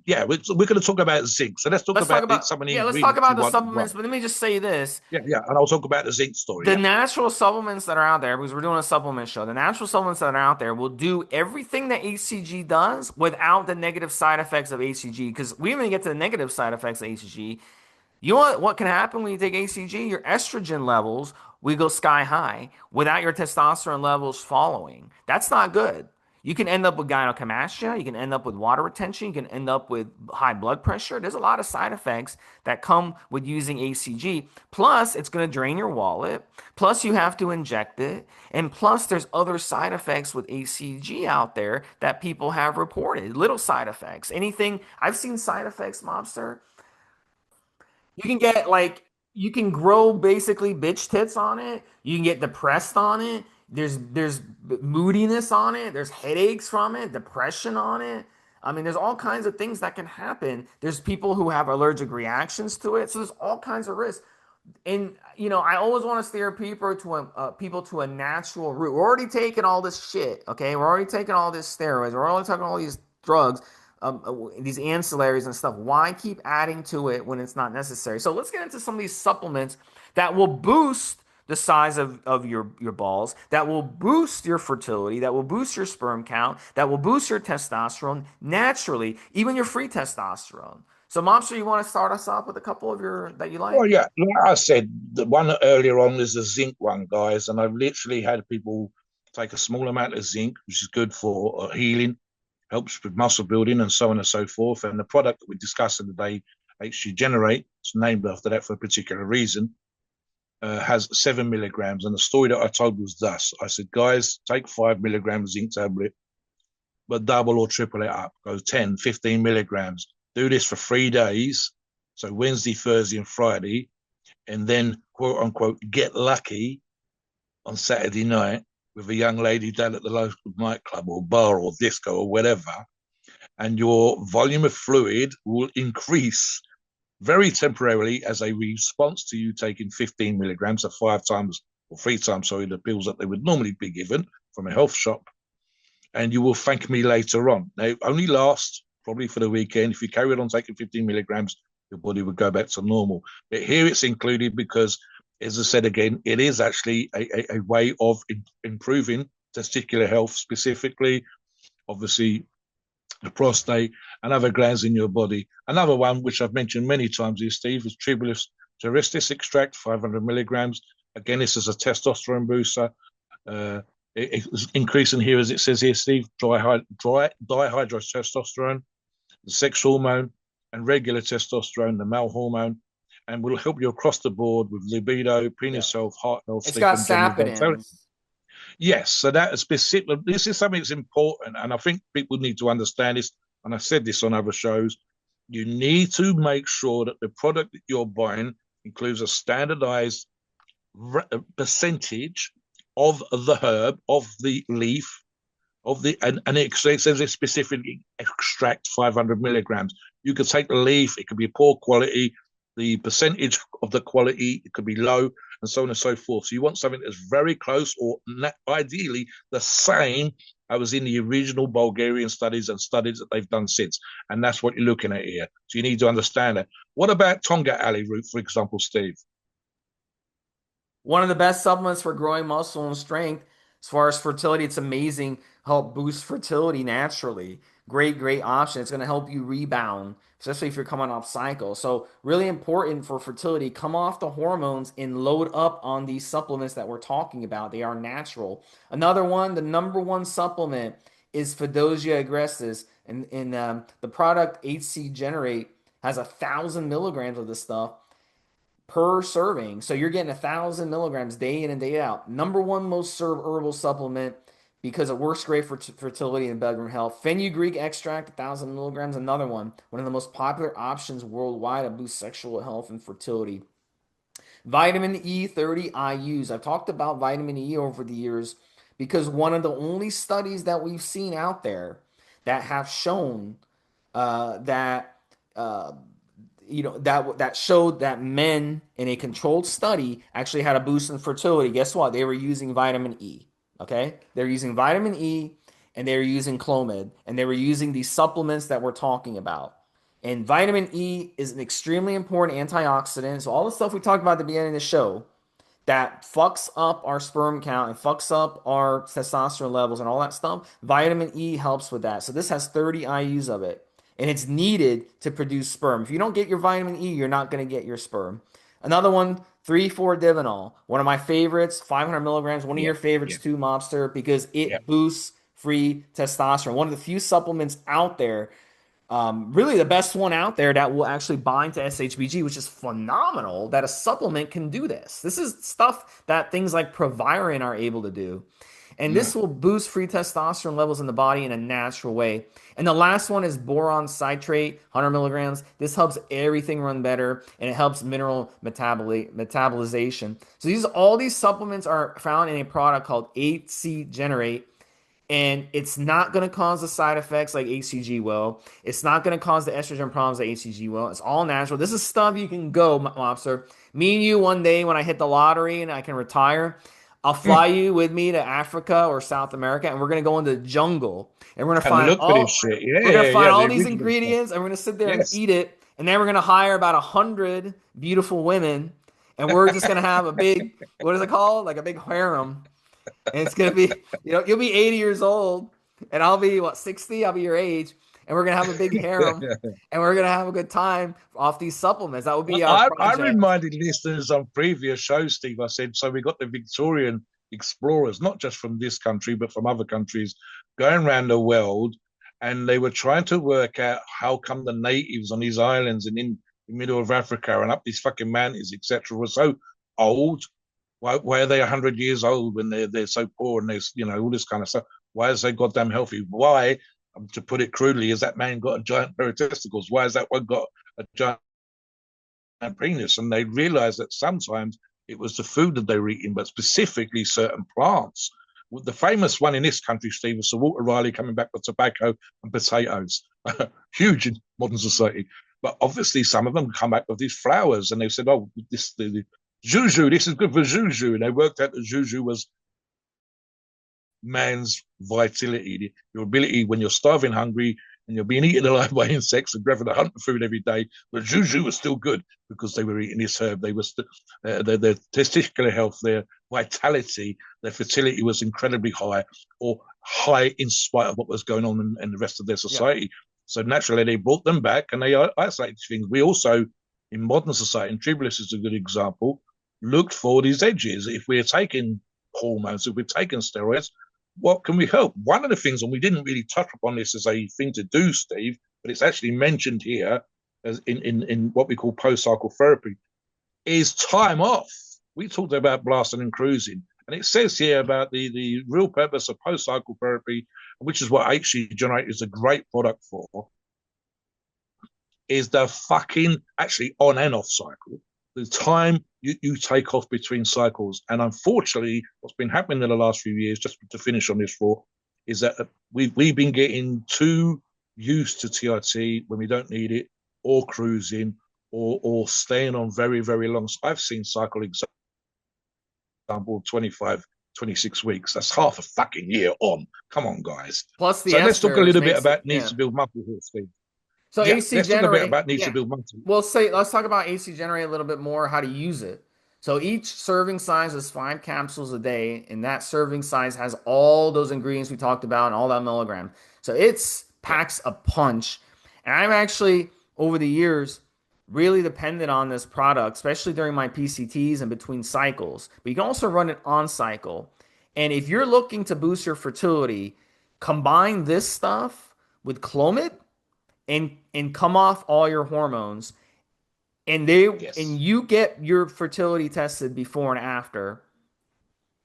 S2: yeah, we're going to talk about zinc. So let's talk
S1: Let's talk
S2: about
S1: about,
S2: some of the
S1: yeah, let's talk
S2: ingredients
S1: about
S2: you
S1: the
S2: want as
S1: supplements.
S2: well.
S1: But let me just say this.
S2: Yeah, yeah, and I'll talk about the zinc story.
S1: The
S2: Yeah,
S1: natural supplements that are out there, because we're doing a supplement show, the natural supplements that are out there will do everything that HCG does without the negative side effects of HCG. Because we even get to the negative side effects of HCG. You know what can happen when you take HCG? Your estrogen levels will go sky high without your testosterone levels following. That's not good. You can end up with gynecomastia. You can end up with water retention. You can end up with high blood pressure. There's a lot of side effects that come with using HCG. Plus, it's going to drain your wallet. Plus, you have to inject it. And plus, there's other side effects with HCG out there that people have reported. Little side effects. Anything, I've seen side effects, Mobster. You can get like you can grow basically bitch tits on it. You can get depressed on it. There's moodiness on it. There's headaches from it, depression on it. I mean, there's all kinds of things that can happen. There's people who have allergic reactions to it. So there's all kinds of risks. And I always want to steer people to a natural route. We're already taking all this shit, okay? We're already taking all this steroids. We're already taking all these drugs, these ancillaries and stuff. Why keep adding to it when it's not necessary? So let's get into some of these supplements that will boost the size of your balls, that will boost your fertility, that will boost your sperm count, that will boost your testosterone naturally, even your free testosterone. So, Momster, you want to start us off with a couple of your that you
S2: Well,
S1: like?
S2: yeah, like I said, the one earlier on is the zinc one, guys, and I've literally had people take a small amount of zinc, which is good for healing, helps with muscle building, and so on and so forth. And the product that we're discussing today, HG Generate, it's named after that for a particular reason, has 7 milligrams. And the story that I told was thus: I said, guys, take 5 milligrams zinc tablet, but double or triple it up. Go 10, 15 milligrams. Do this for 3 days. So Wednesday, Thursday, and Friday, and then quote unquote get lucky on Saturday night with a young lady down at the local nightclub or bar or disco or whatever, and your volume of fluid will increase very temporarily as a response to you taking 15 milligrams, so 5 times or 3 times, sorry, the pills that they would normally be given from a health shop. And you will thank me later on. They only last probably for the weekend. If you carried on taking 15 milligrams, your body would go back to normal. But here it's included because, as I said again, it is actually a way of improving testicular health, specifically, obviously, the prostate and other glands in your body. Another one, which I've mentioned many times here, Steve, is Tribulus terrestris extract, 500 milligrams. Again, this is a testosterone booster. Uh, it's increasing here, as it says here, Steve, dihydrotestosterone, the sex hormone, and regular testosterone, the male hormone, and will help you across the board with libido,
S1: Yeah.
S2: penis health, heart health,
S1: It's
S2: sleep,
S1: got
S2: and general vitality.
S1: saponins.
S2: Yes, so that is specific. This is something that's important, and I think people need to understand this. And I've said this on other shows. You need to make sure that the product that you're buying includes a standardized percentage of the herb, of the leaf, of the and it says it specifically extract 500 milligrams. You could take the leaf; it could be poor quality. The percentage of the quality it could be low, and so on and so forth. So you want something that's very close, or ideally the same as was in the original Bulgarian studies and studies that they've done since. And that's what you're looking at here. So you need to understand that. What about Tonga alley root, for example, Steve?
S1: One of the best supplements for growing muscle and strength. As far as fertility, it's amazing. Help boost fertility naturally. Great option. It's going to help you rebound, especially if you're coming off cycle. So really important for fertility. Come off the hormones and load up on these supplements that we're talking about. They are natural. Another one, the number one supplement is Fedosia agrestis, and the product HC Generate has 1,000 milligrams of this stuff per serving. So you're getting 1,000 milligrams day in and day out. Number one most served herbal supplement because it works great for fertility and bedroom health. Fenugreek extract, 1,000 milligrams, another one of the most popular options worldwide to boost sexual health and fertility. Vitamin E 30 IUs. I've talked about vitamin E over the years because one of the only studies that we've seen out there that have shown that uh, that showed that men in a controlled study actually had a boost in fertility. Guess what? They were using vitamin E. Okay, they're using vitamin E and they were using Clomid and they were using these supplements that we're talking about. And vitamin E is an extremely important antioxidant. So all the stuff we talked about at the beginning of the show that fucks up our sperm count and fucks up our testosterone levels and all that stuff, vitamin E helps with that. So this has 30 IUs of it, and it's needed to produce sperm. If you don't get your vitamin E, you're not going to get your sperm. Another one, 3,4-divinol, one of my favorites, 500 milligrams, one of
S2: Yeah,
S1: your favorites
S2: yeah,
S1: too, Mobster, because
S2: yeah.
S1: it boosts free testosterone. One of the few supplements out there, really the best one out there that will actually bind to SHBG, which is phenomenal that a supplement can do this. This is stuff that things like Proviron are able to do. And
S2: Mm.
S1: this will boost free testosterone levels in the body in a natural way. And the last one is boron citrate, 100 milligrams. This helps everything run better and it helps mineral metabolization. So all these supplements are found in a product called 8C Generate, and it's not going to cause the side effects like HCG will. It's not going to cause the estrogen problems that HCG will. It's all natural. This is stuff you can go, Mobster. Me and you one day when I hit the lottery and I can retire, I'll
S2: Mm.
S1: fly you with me to Africa or South America, and we're going to go into the jungle, and
S2: And look for this shit.
S1: we're going
S2: Yeah,
S1: to
S2: yeah,
S1: find
S2: the
S1: all these
S2: original stuff.
S1: ingredients, and we're going to sit there and
S2: Yes.
S1: eat it, and then we're going to hire about 100 beautiful women, and we're just gonna have a big, what is it called? Like a big harem. And it's gonna be, you'll be 80 years old, and I'll be what, 60? I'll be your age, and we're gonna have a big harem, and we're gonna have a good time off these supplements. That would be our
S2: I
S1: project.
S2: reminded listeners on previous shows, Steve, I said, so we got the Victorian explorers, not just from this country, but from other countries, going around the world, and they were trying to work out how come the natives on these islands and in the middle of Africa and up these fucking mountains, etc., were so old. Why are they 100 years old when they're so poor and there's all this kind of stuff? Why is they goddamn healthy? Why, to put it crudely, has that man got a giant pair of testicles? Why has that one got a giant penis? And they realized that sometimes it was the food that they were eating, but specifically certain plants. The famous one in this country, Steve, was Sir Walter Riley coming back with tobacco and potatoes. Huge in modern society. But obviously, some of them come back with these flowers, and they said, "Oh, the juju, this is good for juju." And they worked out that juju was man's vitality, your ability when you're starving, hungry, and you're being eaten alive by insects and having to hunt for food every day. But juju was still good because they were eating this herb. They were their testicular health, their vitality, their fertility was incredibly high, or high in spite of what was going on in the rest of their
S1: Yeah.
S2: society. So naturally, they brought them back and they isolated things. We also, in modern society, and Tribulus is a good example, looked for these edges. If we're taking hormones, if we're taking steroids, what can we help? One of the things, and we didn't really touch upon this as a thing to do, Steve, but it's actually mentioned here as in what we call post-cycle therapy, is time off. We talked about blasting and cruising, and it says here about the real purpose of post-cycle therapy, which is what HC Generate is a great product for, is the fucking actually on and off cycle. The time you take off between cycles. And unfortunately, what's been happening in the last few years, just to finish on this thought, is that we've been getting too used to TRT when we don't need it, or cruising, or staying on very, very long. I've seen cycle example 25, 26 weeks. That's half a fucking year on. Come on, guys.
S1: Plus the
S2: So let's talk a
S1: esters
S2: little bit
S1: makes it,
S2: about needs
S1: yeah.
S2: to build muscle here, Steve.
S1: So
S2: Yeah,
S1: AC
S2: let's talk a bit
S1: Generate,
S2: about needs to
S1: yeah.
S2: build muscle.
S1: Let's talk about AC Generate a little bit more, how to use it. So each serving size is 5 capsules a day, and that serving size has all those ingredients we talked about and all that milligram. So it's
S2: Yeah,
S1: packs a punch. And I'm actually over the years really dependent on this product, especially during my PCTs and between cycles. But you can also run it on cycle. And if you're looking to boost your fertility, combine this stuff with Clomid and come off all your hormones, and
S2: yes.
S1: you get your fertility tested before and after,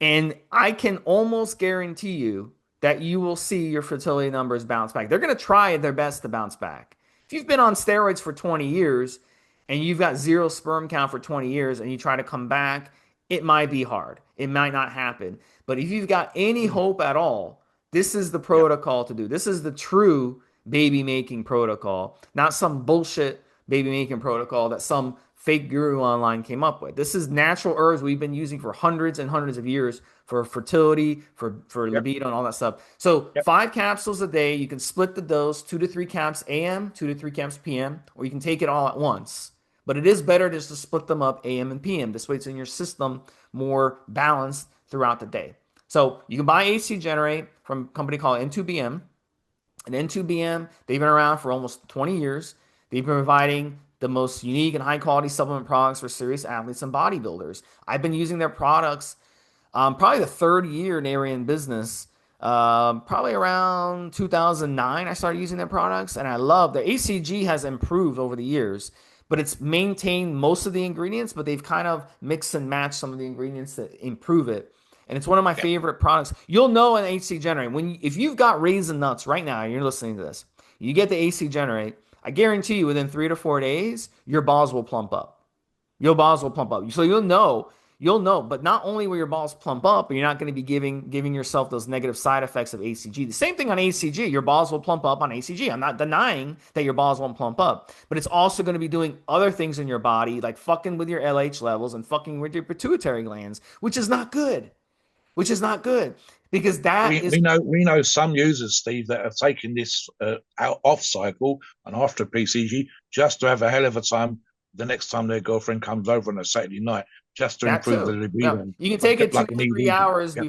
S1: and I can almost guarantee you that you will see your fertility numbers bounce back. They're going to try their best to bounce back. If you've been on steroids for 20 years and you've got zero sperm count for 20 years and you try to come back, it might be hard. It might not happen. But if you've got any
S2: Mm.
S1: hope at all, this is the
S2: Yep.
S1: protocol to do. This is the true baby making protocol, not some bullshit baby making protocol that some fake guru online came up with. This is natural herbs we've been using for hundreds and hundreds of years for fertility, for
S2: Yep.
S1: libido, and all that stuff. So
S2: Yep.
S1: 5 capsules a day. You can split the dose, 2 to 3 caps AM, 2 to 3 caps PM, or you can take it all at once. But it is better just to split them up AM and PM. This way it's in your system more balanced throughout the day. So you can buy AC Generate from a company called N2BM. And N2BM, they've been around for almost 20 years. They've been providing the most unique and high quality supplement products for serious athletes and bodybuilders. I've been using their products probably the third year they were in business. Probably around 2009, I started using their products, and I love their ACG has improved over the years, but it's maintained most of the ingredients, but they've kind of mixed and matched some of the ingredients that improve it. And it's one of my
S2: Yep.
S1: favorite products. You'll know an AC Generate if you've got raisin nuts right now, and you're listening to this, you get the AC Generate. I guarantee you, within 3 to 4 days, your balls will plump up. Your balls will plump up. So you'll know. But not only will your balls plump up, but you're not going to be giving yourself those negative side effects of ACG. The same thing on ACG. Your balls will plump up on ACG. I'm not denying that your balls won't plump up, but it's also going to be doing other things in your body, like fucking with your LH levels and fucking with your pituitary glands, which is not good. Which is not good because that
S2: we,
S1: is
S2: we know we know some users, Steve, that are taking this out off cycle and after PCG just to have a hell of a time the next time their girlfriend comes over on a Saturday night. just to
S1: That
S2: improve the
S1: too. Yeah,
S2: libido,
S1: you can take it two
S2: like an
S1: to three
S2: ED.
S1: hours
S2: Yeah.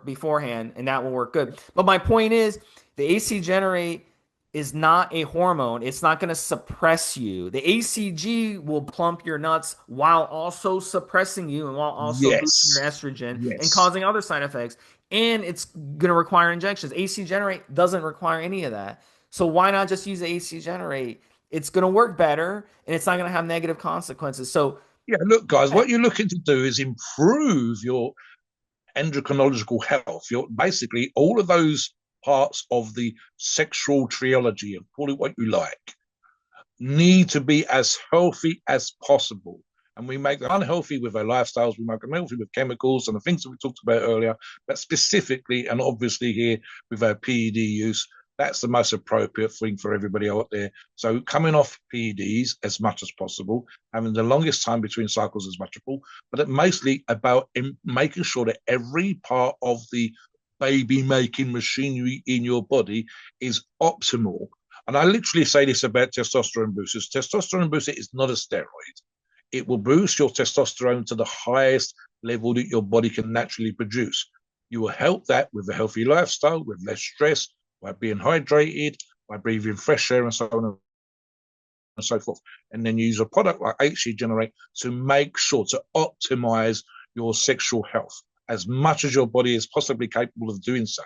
S1: beforehand, and that will work good. But my point is, the AC generate is not a hormone. It's not going to suppress you. The ACG will plump your nuts while also suppressing you and while also boosting your
S2: Yes.
S1: estrogen and
S2: Yes.
S1: causing other side effects. And it's going to require injections. AC generate doesn't require any of that. So why not just use the AC generate? It's going to work better and it's not going to have negative consequences. So
S2: Yeah. Look, guys, what you're looking to do is improve your endocrinological health. You're basically all of those parts of the sexual trilogy, and call it what you like, need to be as healthy as possible. And we make them unhealthy with our lifestyles, we make them healthy with chemicals and the things that we talked about earlier, but specifically and obviously here with our PED use, that's the most appropriate thing for everybody out there. So coming off PEDs as much as possible, having the longest time between cycles as much as possible, but it mostly about making sure that every part of the baby making machinery in your body is optimal. And I literally say this about testosterone boosters. Testosterone booster is not a steroid. It will boost your testosterone to the highest level that your body can naturally produce. You will help that with a healthy lifestyle, with less stress, by being hydrated, by breathing fresh air, and so on and so forth. And then use a product like HC Generate to make sure to optimize your sexual health as much as your body is possibly capable of doing so.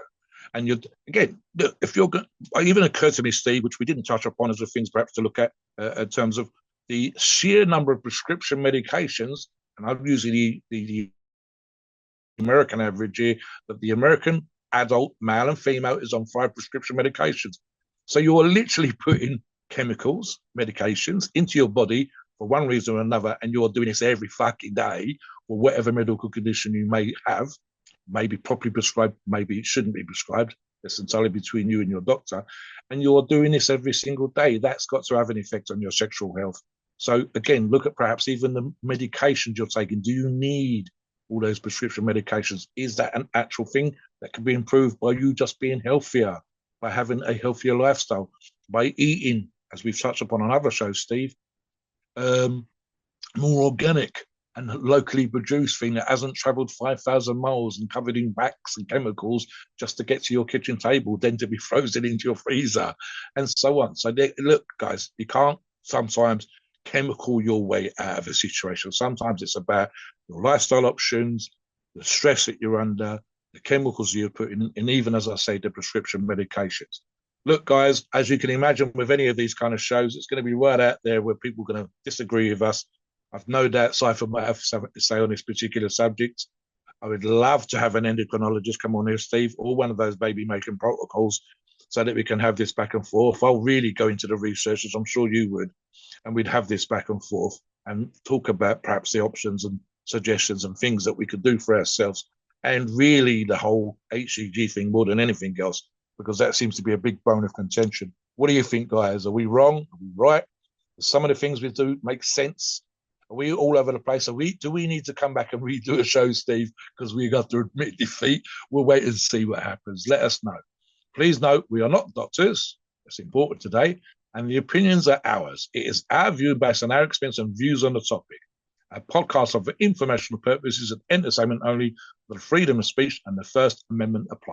S2: And you again, look, if you're going, even occurred to me, Steve, which we didn't touch upon as the things perhaps to look at in terms of the sheer number of prescription medications, and I'm using the American average here, that the American adult, male and female, is on 5 prescription medications. So you're literally putting chemicals, medications into your body for one reason or another, and you're doing this every fucking day for whatever medical condition you may have, maybe properly prescribed, maybe it shouldn't be prescribed. That's entirely between you and your doctor. And you're doing this every single day. That's got to have an effect on your sexual health. So again, look at perhaps even the medications you're taking. Do you need all those prescription medications? Is that an actual thing that can be improved by you just being healthier, by having a healthier lifestyle, by eating, as we've touched upon on other shows, Steve, more organic and locally produced thing that hasn't traveled 5,000 miles and covered in wax and chemicals just to get to your kitchen table, then to be frozen into your freezer, and so on. So, look, guys, you can't sometimes chemical your way out of a situation. Sometimes it's about your lifestyle options, the stress that you're under, the chemicals you're putting in, and even, as I say, the prescription medications. Look, guys, as you can imagine with any of these kind of shows, it's going to be right out there where people are going to disagree with us. I've no doubt Cypher might have something to say on this particular subject. I would love to have an endocrinologist come on here, Steve, or one of those baby making protocols so that we can have this back and forth. I'll really go into the research, as I'm sure you would, and we'd have this back and forth and talk about perhaps the options and suggestions and things that we could do for ourselves, and really the whole HCG thing more than anything else, because that seems to be a big bone of contention. What do you think, guys? Are we wrong? Are we right? Do some of the things we do make sense? Are we all over the place? Do we need to come back and redo a show, Steve, because we got to admit defeat? We'll wait and see what happens. Let us know. Please note, we are not doctors. It's important today. And the opinions are ours. It is our view based on our experience and views on the topic. Our podcasts are for informational purposes and entertainment only. The freedom of speech and the First Amendment apply.